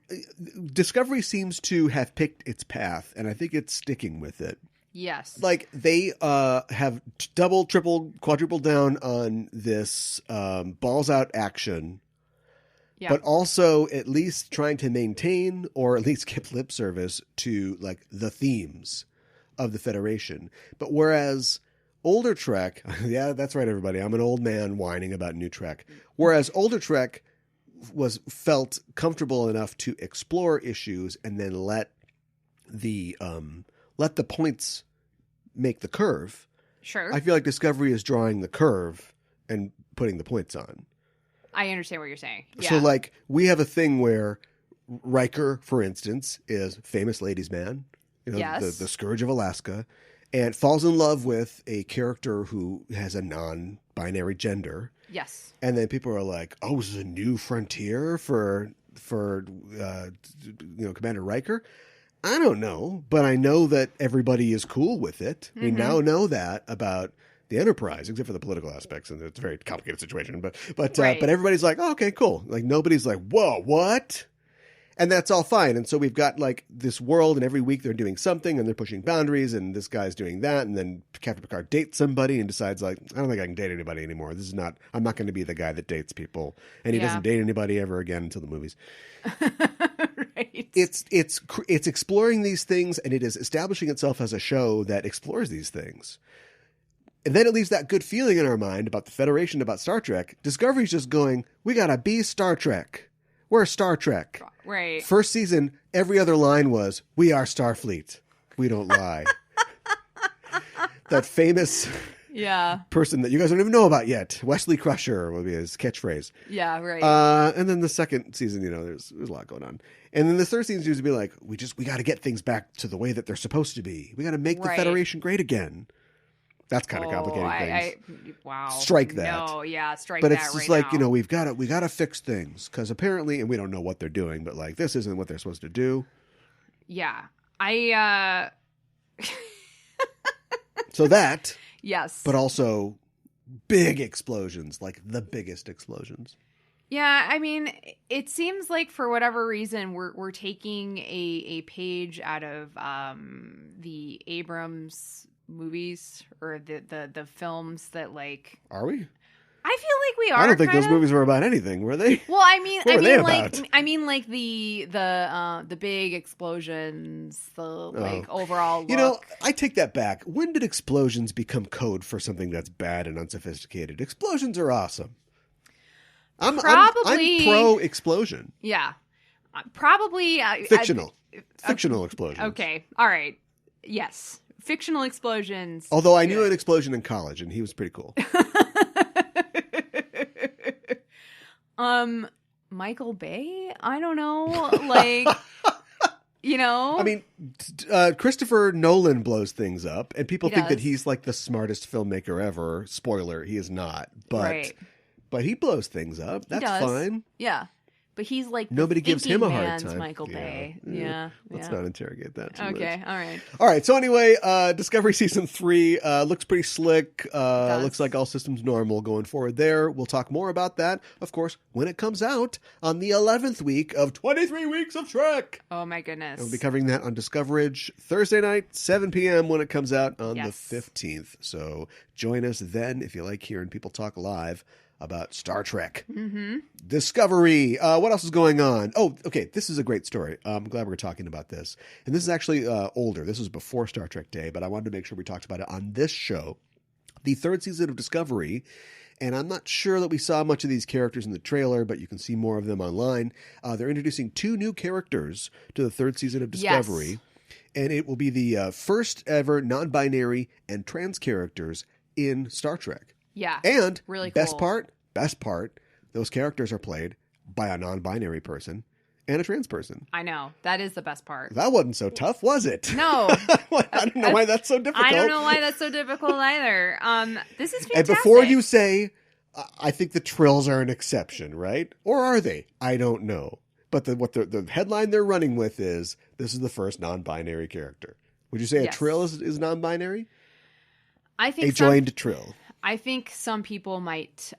Discovery seems to have picked its path, and I think it's sticking with it. Yes. Like they have double, triple, quadruple down on this balls out action, but also at least trying to maintain or at least give lip service to like the themes of the Federation. But whereas older Trek, yeah, that's right, everybody. I'm an old man whining about new Trek. Whereas older Trek felt comfortable enough to explore issues and then let the points make the curve. Sure. I feel like Discovery is drawing the curve and putting the points on. I understand what you're saying. Yeah. So like we have a thing where Riker, for instance, is famous ladies' man, the Scourge of Alaska, and falls in love with a character who has a non-binary gender. Yes. And then people are like, "Oh, this is a new frontier for Commander Riker." I don't know, but I know that everybody is cool with it. Mm-hmm. We now know that about the Enterprise, except for the political aspects, and it's a very complicated situation. But everybody's like, "Oh, okay, cool." Like nobody's like, "Whoa, what?" And that's all fine. And so we've got like this world, and every week they're doing something and they're pushing boundaries, and this guy's doing that. And then Captain Picard dates somebody and decides like, I don't think I can date anybody anymore. I'm not going to be the guy that dates people. And he doesn't date anybody ever again until the movies. Right. It's exploring these things, and it is establishing itself as a show that explores these things. And then it leaves that good feeling in our mind about the Federation, about Star Trek. Discovery's just going, we got to be Star Trek. We're Star Trek. Right. First season, every other line was, we are Starfleet. We don't lie. That famous person that you guys don't even know about yet, Wesley Crusher will be his catchphrase. Yeah, right. And then the second season, there's a lot going on. And then the third season used to be like, we got to get things back to the way that they're supposed to be. We got to make the Federation great again. That's kind of complicated things. Wow. Strike that. No, strike that. But that it's just right like, now. we got to fix things because apparently, and we don't know what they're doing, but like this isn't what they're supposed to do. Yeah. I So that, Yes. but also big explosions, like the biggest explosions. Yeah, I mean, it seems like for whatever reason we're taking a page out of the Abrams movies or the films that like. Are we? I feel like we are. I don't think those movies were about anything, were they? Well, I mean, What were they about? like the big explosions, the like overall look. You know, I take that back. When did explosions become code for something that's bad and unsophisticated? Explosions are awesome. I'm pro explosion. Yeah, probably fictional explosions. Okay, all right, yes, fictional explosions. Although I knew an explosion in college, and he was pretty cool. Michael Bay? I don't know. Like, you know? I mean, Christopher Nolan blows things up, and people think that he's like the smartest filmmaker ever. Spoiler, he is not. But he blows things up. That's fine. Yeah. But he's like nobody gives him a hard time. Michael Bay. Yeah. Let's not interrogate that too much. Okay. All right. All right. So anyway, Discovery season 3 looks pretty slick. Looks like all systems normal going forward there. We'll talk more about that, of course, when it comes out on the 11th week of 23 weeks of Trek. Oh my goodness. We'll be covering that on Discoverage Thursday night, 7 p.m. when it comes out on the 15th. So join us then if you like hearing people talk live about Star Trek. Mm-hmm. Discovery. What else is going on? Oh, okay. This is a great story. I'm glad we're talking about this. And this is actually older. This was before Star Trek Day, but I wanted to make sure we talked about it on this show. The 3rd season of Discovery, and I'm not sure that we saw much of these characters in the trailer, but you can see more of them online. They're introducing 2 new characters to the 3rd season of Discovery. Yes. And it will be the first ever non-binary and trans characters in Star Trek. Yeah. And really best cool. part, those characters are played by a non-binary person and a trans person. I know. That is the best part. That wasn't so tough, was it? No. I don't know why that's so difficult. I don't know why that's so difficult either. This is fantastic. And before you say, I think the Trills are an exception, right? Or are they? I don't know. But the headline they're running with is, this is the first non-binary character. Would you say a Trill is non-binary? I think a joined Trill. I think some people might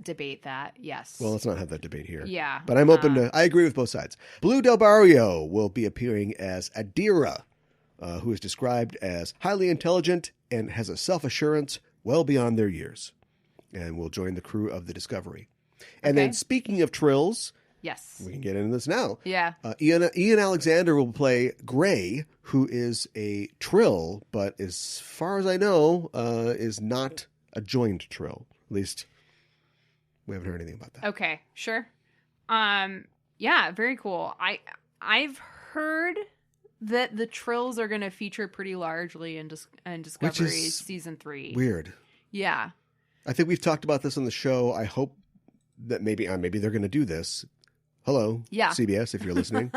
debate that, yes. Well, let's not have that debate here. Yeah. But I'm open to... I agree with both sides. Blue Del Barrio will be appearing as Adira, who is described as highly intelligent and has a self-assurance well beyond their years, and will join the crew of the Discovery. And then speaking of Trills... Yes. We can get into this now. Yeah. Ian Alexander will play Gray, who is a Trill, but as far as I know, is not... a joined Trill. At least we haven't heard anything about that. Okay, sure. Yeah, very cool. I've heard that the Trills are going to feature pretty largely in Discovery season 3. Weird. Yeah. I think we've talked about this on the show. I hope that maybe they're going to do this. Hello, CBS, if you're listening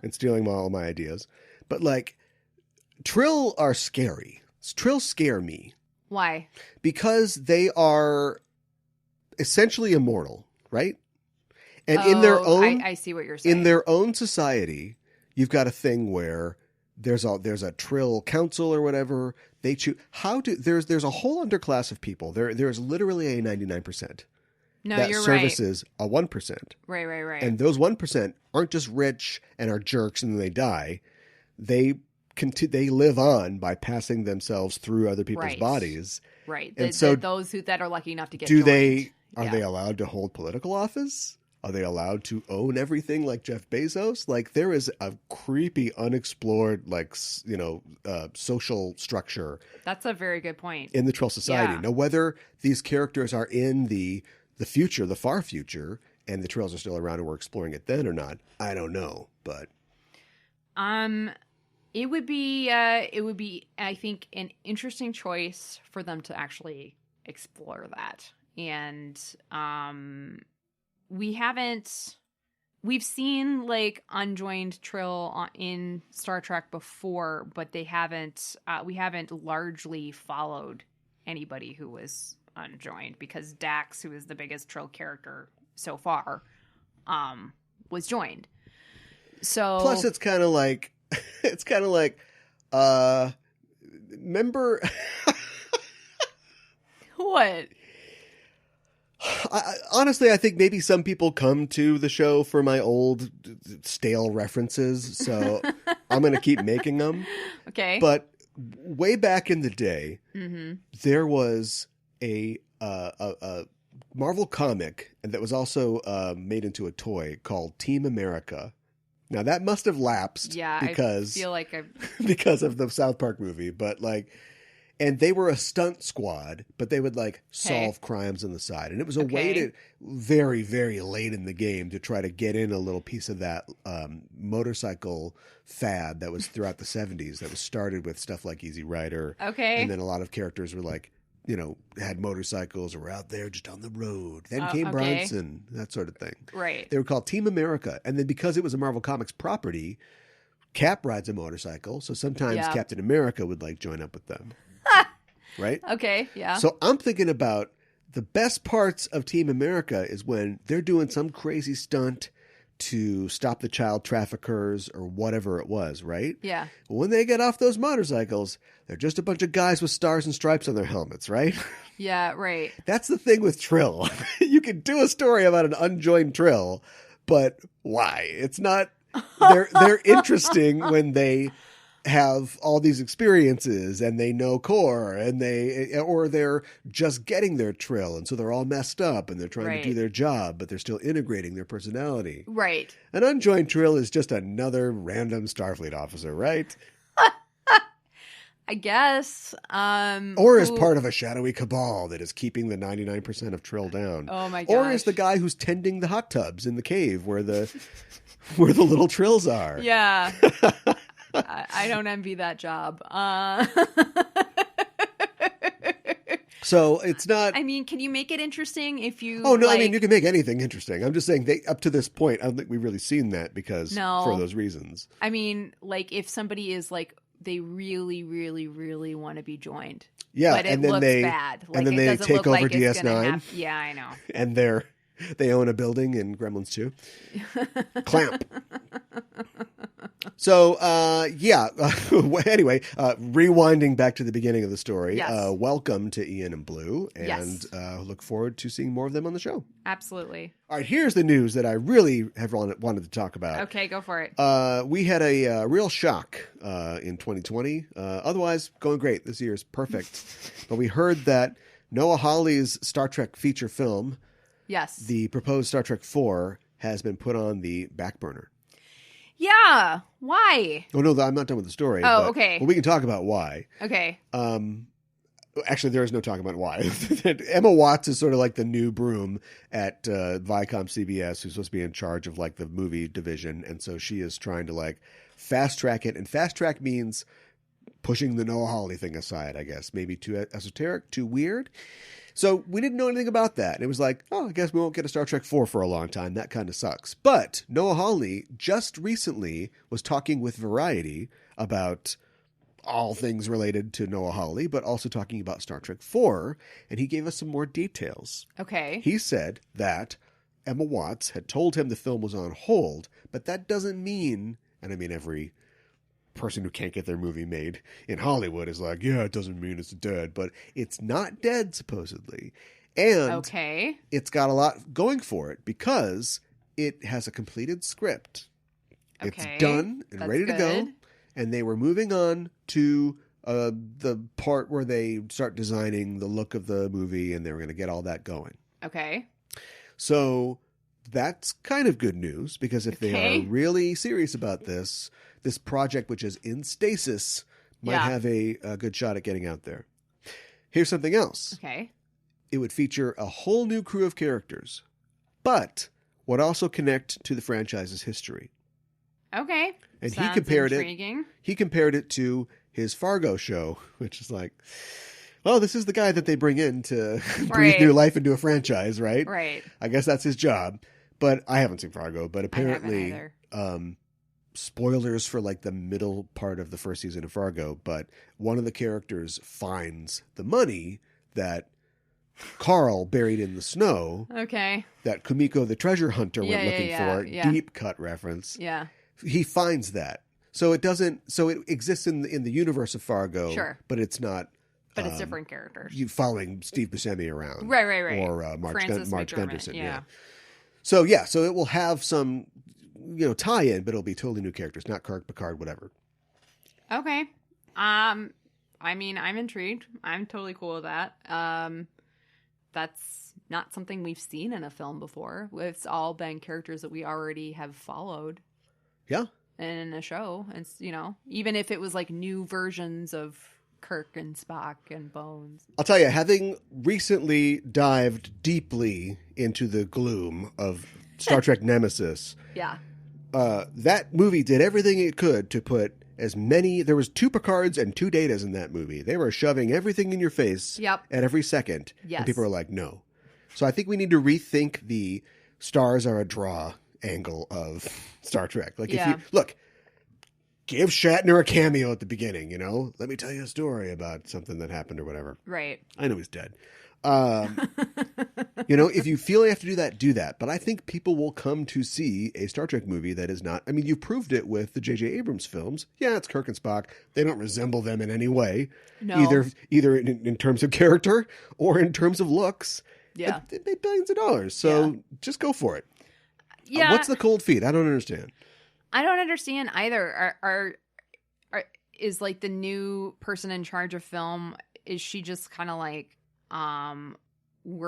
and stealing all my ideas. But like, Trill are scary. Trills scare me. Why? Because they are essentially immortal, right? And in their own, I see what you're saying. In their own society, you've got a thing where there's a Trill council or whatever. They choose there's a whole underclass of people. There's literally a 99%. No, that you're services a 1%. Right. And those 1% aren't just rich and are jerks and then they die. They live on by passing themselves through other people's bodies. Right. And so those that are lucky enough to get joined. Are they allowed to hold political office? Are they allowed to own everything like Jeff Bezos? Like, there is a creepy, unexplored, social structure. That's a very good point. In the Trill society. Yeah. Now, whether these characters are in the future, the far future, and the Trills are still around and we're exploring it then or not, I don't know. But it would be, I think, an interesting choice for them to actually explore that. And we've seen like unjoined Trill in Star Trek before, but we haven't largely followed anybody who was unjoined, because Dax, who is the biggest Trill character so far, was joined. So plus it's kind of like remember What? Honestly, I think maybe some people come to the show for my old stale references, so I'm going to keep making them. Okay. But way back in the day, there was a Marvel comic that was also made into a toy called Team America. Now that must have lapsed, because I feel like because of the South Park movie, but like. And they were a stunt squad, but they would like solve crimes on the side. And it was a way to very, very late in the game to try to get in a little piece of that motorcycle fad that was throughout the 70s that was started with stuff like Easy Rider. Okay. And then a lot of characters were like, you know, had motorcycles or were out there just on the road. Then came Bronson, that sort of thing. Right. They were called Team America. And then because it was a Marvel Comics property, Cap rides a motorcycle. So sometimes Captain America would like join up with them. Right? Okay, yeah. So I'm thinking about the best parts of Team America is when they're doing some crazy stunt to stop the child traffickers or whatever it was, right? Yeah. When they get off those motorcycles, they're just a bunch of guys with stars and stripes on their helmets, right? Yeah, right. That's the thing with Trill. You can do a story about an unjoined Trill, but why? It's not... They're interesting when they... have all these experiences and they know core and they're just getting their Trill. And so they're all messed up and they're trying to do their job, but they're still integrating their personality. Right. An unjoined Trill is just another random Starfleet officer, right? I guess. Or is part of a shadowy cabal that is keeping the 99% of Trill down. Oh my gosh. Or is the guy who's tending the hot tubs in the cave where the little Trills are. Yeah. I don't envy that job. So it's not... I mean, can you make it interesting if you... Oh, no, I mean, you can make anything interesting. I'm just saying, up to this point, I don't think we've really seen that for those reasons. I mean, like, if somebody is, like, they really, really, really want to be joined. Yeah, but it looks bad. Like, and then they take over DS9. Yeah, I know. And they own a building in Gremlins 2. Clamp. So, anyway, rewinding back to the beginning of the story, welcome to Ian and Blue, and look forward to seeing more of them on the show. Absolutely. All right, here's the news that I really have wanted to talk about. Okay, go for it. We had a real shock in 2020. Otherwise, going great. This year is perfect. But we heard that Noah Hawley's Star Trek feature film, the proposed Star Trek 4, has been put on the back burner. Yeah. Why? Oh, no, I'm not done with the story. Oh, okay. Well, we can talk about why. Okay. Actually, there is no talking about why. Emma Watts is sort of like the new broom at Viacom CBS, who's supposed to be in charge of like the movie division. And so she is trying to like fast track it. And fast track means pushing the Noah Hawley thing aside, I guess. Maybe too esoteric, too weird. So we didn't know anything about that. And it was like, oh, I guess we won't get a Star Trek 4 for a long time. That kind of sucks. But Noah Hawley just recently was talking with Variety about all things related to Noah Hawley, but also talking about Star Trek 4. And he gave us some more details. Okay. He said that Emma Watts had told him the film was on hold, but that doesn't mean, and I mean every person who can't get their movie made in Hollywood is like, yeah, it doesn't mean it's dead, but it's not dead, supposedly. And it's got a lot going for it because it has a completed script. It's done and ready to go. And they were moving on to the part where they start designing the look of the movie, and they were going to get all that going. Okay. So that's kind of good news, because if they are really serious about this project, which is in stasis, might have a good shot at getting out there. Here's something else. Okay. It would feature a whole new crew of characters, but would also connect to the franchise's history. Okay. And Sounds intriguing. He compared it to his Fargo show, which is like, well, this is the guy that they bring in to breathe new life into a franchise, right? Right. I guess that's his job. But I haven't seen Fargo, but apparently spoilers for like the middle part of the first season of Fargo, but one of the characters finds the money that Carl buried in the snow. Okay. That Kumiko the treasure hunter went looking for. Yeah. Deep cut reference. Yeah. He finds that. So it exists in the universe of Fargo, sure, but it's not But it's different characters. You following Steve Buscemi around. Right. Or March Gunderson. Yeah. So it will have some, tie-in, but it'll be totally new characters, not Kirk, Picard, whatever. Okay. I mean, I'm intrigued. I'm totally cool with that. That's not something we've seen in a film before. It's all been characters that we already have followed. Yeah. In a show. And, even if it was like new versions of Kirk and Spock and Bones. I'll tell you, having recently dived deeply into the gloom of Star Trek Nemesis. Yeah. That movie did everything it could to put there was 2 Picards and 2 Datas in that movie. They were shoving everything in your face at every second. Yes. And people were like, no. So I think we need to rethink the stars are a draw angle of Star Trek. Like, if you look, give Shatner a cameo at the beginning, let me tell you a story about something that happened or whatever. Right. I know he's dead. If you feel you have to do that. But I think people will come to see a Star Trek movie that is not, you proved it with the J.J. Abrams films. Yeah, it's Kirk and Spock. They don't resemble them in any way. No. Either in terms of character or in terms of looks. Yeah. They made billions of dollars. So just go for it. Yeah. What's the cold feet? I don't understand. I don't understand either. Is like the new person in charge of film, is she just kind of like,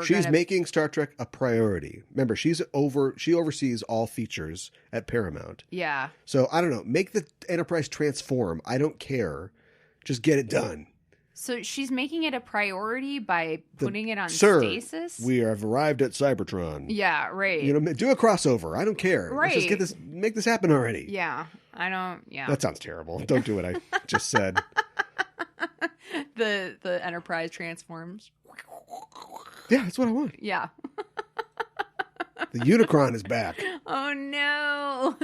she's making Star Trek a priority. Remember, she oversees all features at Paramount. Yeah. So I don't know. Make the Enterprise transform. I don't care. Just get it done. So she's making it a priority by putting it on stasis? We have arrived at Cybertron. Yeah, right. Do a crossover. I don't care. Right. Let's just make this happen already. Yeah. That sounds terrible. Don't do what I just said. The Enterprise transforms. Yeah, that's what I want. Yeah. The Unicron is back. Oh no.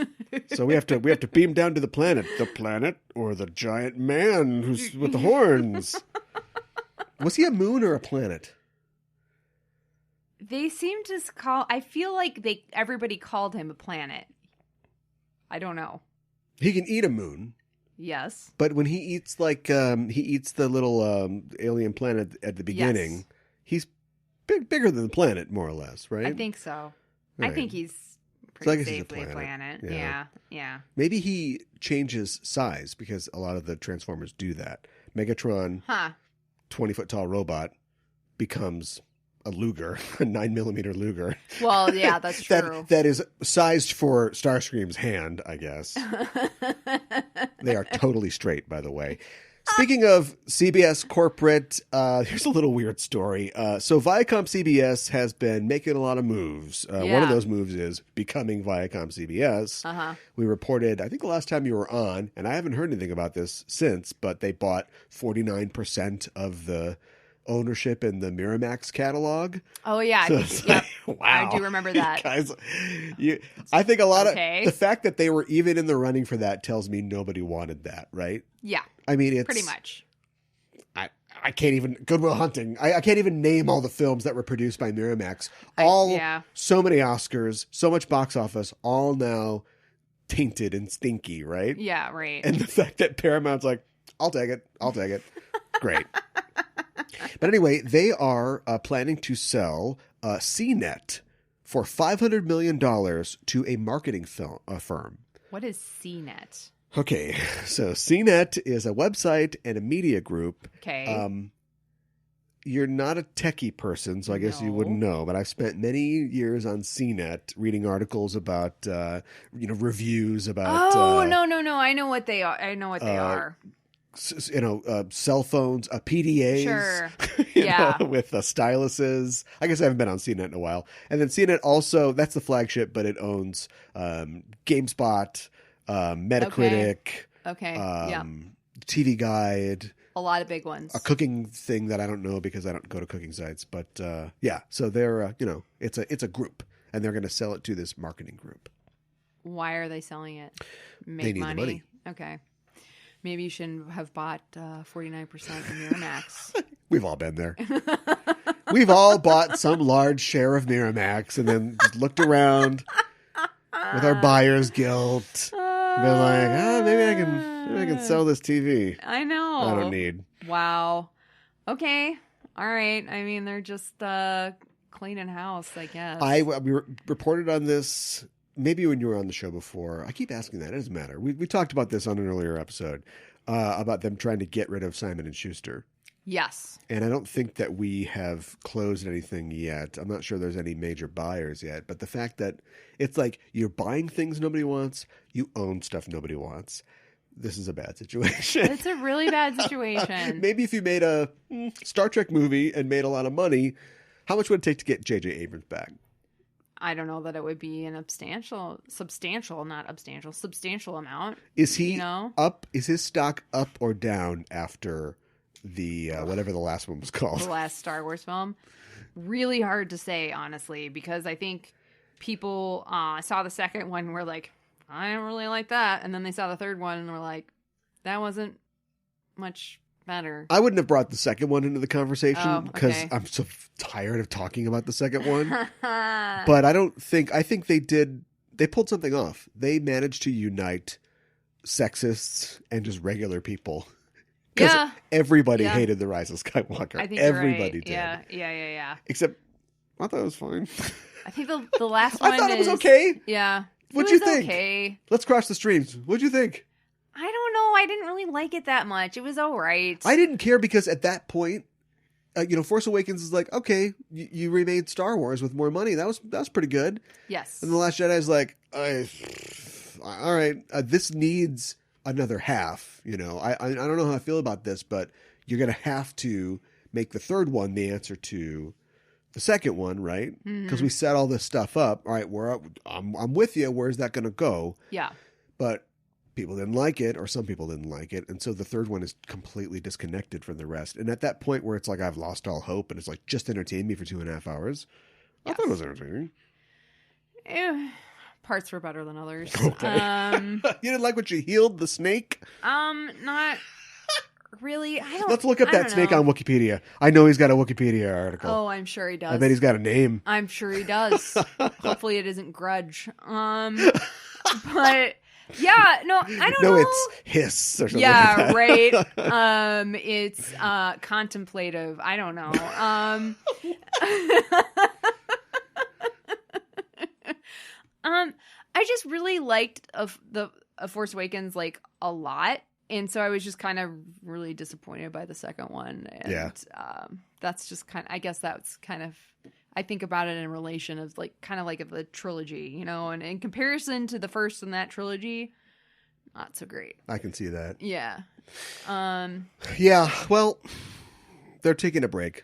So we have to beam down to the planet. The planet or the giant man who's with the horns. Was he a moon or a planet? They seem to I feel like everybody called him a planet. I don't know. He can eat a moon. Yes. But when he eats he eats the little alien planet at the beginning, he's bigger than the planet, more or less, right? I think so. Right. I think he's pretty safely a planet. Yeah. Maybe he changes size because a lot of the Transformers do that. Megatron, 20-foot tall robot, becomes a Luger, a 9mm Luger. Well, yeah, that's true. that is sized for Starscream's hand, I guess. They are totally straight, by the way. Speaking of CBS corporate, here's a little weird story. So Viacom CBS has been making a lot of moves. One of those moves is becoming Viacom CBS. Uh-huh. We reported, I think the last time you were on, and I haven't heard anything about this since, but they bought 49% of the ownership in the Miramax catalog. Oh, yeah. So Yep. wow. I do remember that. Guys, I think a lot of the fact that they were even in the running for that tells me nobody wanted that, right? Yeah. I mean, it's pretty much. I can't even Goodwill Hunting. I can't even name all the films that were produced by Miramax. So many Oscars, so much box office, all now tainted and stinky, right? Yeah, right. And the fact that Paramount's like, I'll take it. Great. But anyway, they are planning to sell CNET for $500 million to a marketing firm. What is CNET? Okay, so CNET is a website and a media group. Okay. You're not a techie person, so I guess you wouldn't know. But I've spent many years on CNET reading articles about, reviews about. Oh, no. I know what they are. They are. Cell phones, PDAs. Sure. With styluses. I guess I haven't been on CNET in a while. And then CNET also, that's the flagship, but it owns GameSpot, Metacritic. Okay. TV Guide. A lot of big ones. A cooking thing that I don't know because I don't go to cooking sites. But so they're, it's a group. And they're going to sell it to this marketing group. Why are they selling it? They need the money. Okay. Maybe you shouldn't have bought 49% in Miramax. We've all been there. We've all bought some large share of Miramax and then just looked around with our buyer's guilt. Been like, maybe I can sell this TV. I know. I don't need. Wow. Okay. All right. I mean, they're just cleaning house, I guess. We reported on this maybe when you were on the show before. I keep asking that. It doesn't matter. We talked about this on an earlier episode about them trying to get rid of Simon & Schuster. Yes. And I don't think that we have closed anything yet. I'm not sure there's any major buyers yet. But the fact that it's like you're buying things nobody wants, you own stuff nobody wants. This is a bad situation. It's a really bad situation. Maybe if you made a Star Trek movie and made a lot of money, how much would it take to get J.J. Abrams back? I don't know that it would be an substantial amount. Is he up? Is his stock up or down after the whatever the last one was called? The last Star Wars film? Really hard to say, honestly, because I think people saw the second one and were like, I don't really like that. And then they saw the third one and were like, that wasn't much better. I wouldn't have brought the second one into the conversation because I'm so tired of talking about the second one. But I think they pulled something off. They managed to unite sexists and just regular people. Because everybody hated The Rise of Skywalker. I think everybody did. Yeah. Except, I thought it was fine. I think the last one I thought it was okay. Yeah. What'd you think? Okay. Let's cross the streams. What'd you think? I don't know. I didn't really like it that much. It was all right. I didn't care because at that point, Force Awakens is like, okay, you remade Star Wars with more money. That was pretty good. Yes. And The Last Jedi is like, all right, this needs another half. I don't know how I feel about this, but you're going to have to make the third one the answer to the second one, right? Because we set all this stuff up. All right, I'm with you. Where's that going to go? Yeah. But people didn't like it, or some people didn't like it, and so the third one is completely disconnected from the rest. And at that point where it's like I've lost all hope, and it's like just entertain me for 2.5 hours. I thought it was entertaining. Parts were better than others. Okay. You didn't like when she healed the snake? Not really. Let's look up that snake on Wikipedia. I know he's got a Wikipedia article. Oh, I'm sure he does. I bet he's got a name. I'm sure he does. Hopefully it isn't Grudge. But yeah, no, I don't know. No, it's Hiss or something. Yeah, like that. right. It's contemplative. I don't know. I just really liked the Force Awakens like a lot. And so I was just kind of really disappointed by the second one. And that's just I guess that's kind of, I think about it in relation of like, kind of like the trilogy, and in comparison to the first in that trilogy, not so great. I can see that. Yeah. Yeah, well, they're taking a break.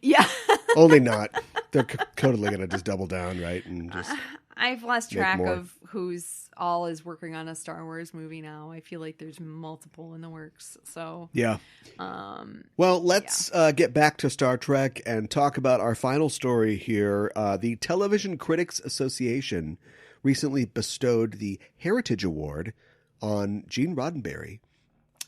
Yeah. Only not. They're totally going to just double down, right? And just I've lost track of who's all is working on a Star Wars movie now. I feel like there's multiple in the works. So yeah. Well, let's get back to Star Trek and talk about our final story here. The Television Critics Association recently bestowed the Heritage Award on Gene Roddenberry.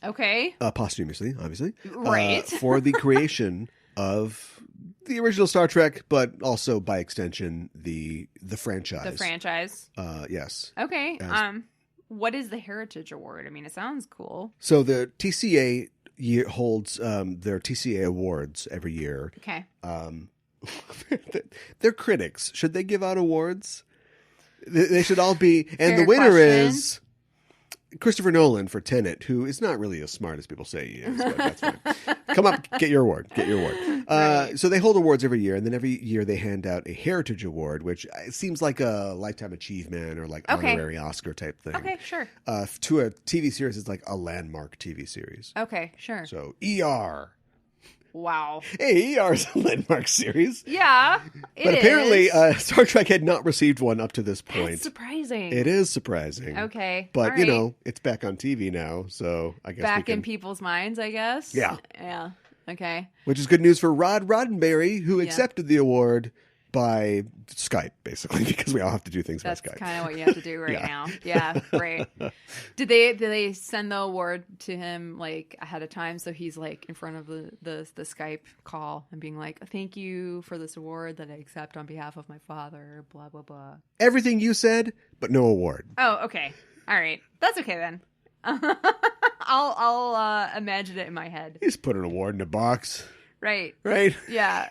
Okay. Posthumously, obviously. Right. For the creation of the original Star Trek, but also by extension the franchise. The franchise. Yes. Okay. What is the Heritage Award? I mean, it sounds cool. So the TCA holds their TCA awards every year. Okay. They're critics. Should they give out awards? They should all be. And Fair the winner question. is Christopher Nolan for Tenet, who is not really as smart as people say he is, but that's fine. Come up, get your award. Right. So they hold awards every year, and then every year they hand out a Heritage Award, which seems like a Lifetime Achievement or like honorary Oscar type thing. Okay, sure. To a TV series, it's like a landmark TV series. Okay, sure. So ER. Wow. Hey, ER is a landmark series. Yeah, but apparently Star Trek had not received one up to this point. That's surprising. It is surprising. Okay. But, right. It's back on TV now, so I guess back in people's minds, I guess. Yeah. Yeah. Okay. Which is good news for Rod Roddenberry, who accepted the award by Skype, basically, because we all have to do things by Skype. That's kind of what you have to do right now. Yeah, great. Did they send the award to him like ahead of time, so he's like in front of the Skype call and being like, "Thank you for this award that I accept on behalf of my father." Blah blah blah. Everything you said, but no award. Oh, okay. All right, that's okay then. I'll imagine it in my head. You just put an award in a box. Right. Right? Yeah.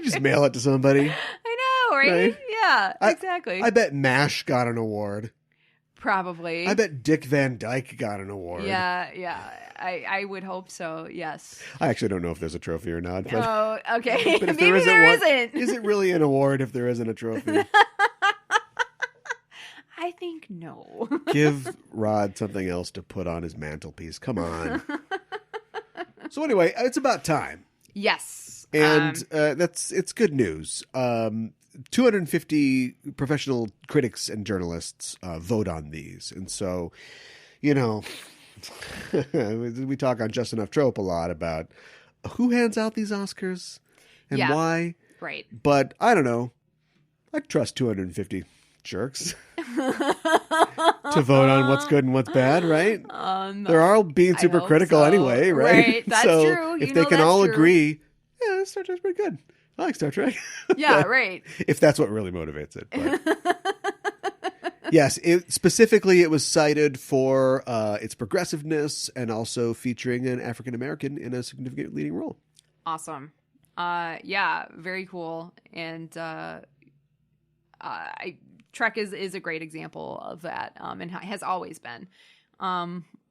Just mail it to somebody. I know, right? Yeah, exactly. I bet MASH got an award. Probably. I bet Dick Van Dyke got an award. Yeah. I would hope so, yes. I actually don't know if there's a trophy or not. But, oh, okay. but if Maybe there isn't. Is it really an award if there isn't a trophy? I think no. Give Rod something else to put on his mantelpiece. Come on. So anyway, it's about time. Yes. And it's good news. 250 professional critics and journalists vote on these. And so, we talk on Just Enough Trope a lot about who hands out these Oscars and why. Right. But I don't know. I trust 250 jerks to vote on what's good and what's bad, right? They're all being super critical anyway, right? Right, that's so true. If they can all agree, yeah, Star Trek's pretty good. I like Star Trek. Yeah, right. If that's what really motivates it. But. Yes, specifically it was cited for its progressiveness and also featuring an African American in a significant leading role. Awesome. Yeah, very cool. And Trek is a great example of that, and has always been,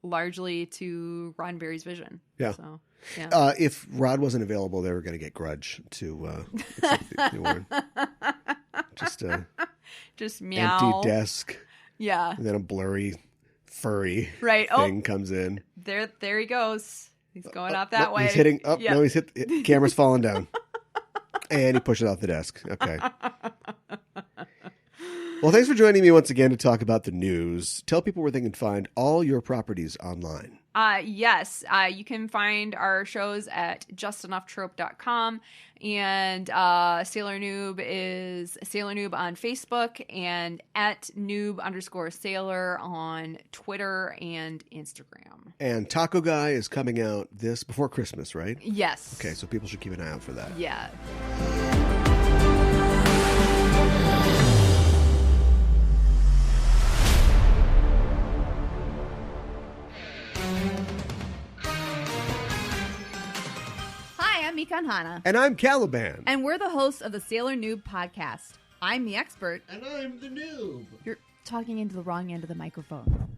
largely to Roddenberry's vision. Yeah. So, yeah. If Rod wasn't available, they were going to get Grudge to accept the award. Just meow. Empty desk. Yeah. And then a blurry, furry thing comes in. There he goes. He's going out that way. He's hitting up. No, he's hit. Camera's falling down. And he pushes off the desk. Okay. Well, thanks for joining me once again to talk about the news. Tell people where they can find all your properties online. Yes. You can find our shows at justenougghtrope.com. And Sailor Noob is Sailor Noob on Facebook and at noob_sailor on Twitter and Instagram. And Tacoguy is coming out before Christmas, right? Yes. Okay, so people should keep an eye out for that. Yeah. Mikanhana. And I'm Caliban. And we're the hosts of the Sailor Noob podcast. I'm the expert. And I'm the noob. You're talking into the wrong end of the microphone.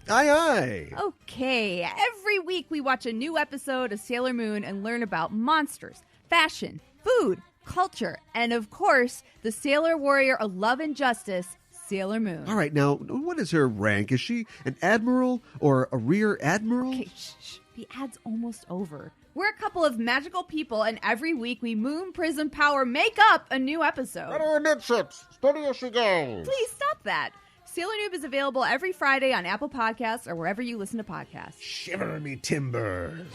Aye, aye. Okay. Every week we watch a new episode of Sailor Moon and learn about monsters, fashion, food, culture, and of course, the sailor warrior of love and justice, Sailor Moon. All right, now, what is her rank? Is she an admiral or a rear admiral? Okay, shh. The ad's almost over. We're a couple of magical people, and every week we Moon Prism Power make up a new episode. Ready or midships, steady as she goes. Please stop that. Sailor Noob is available every Friday on Apple Podcasts or wherever you listen to podcasts. Shiver me timbers.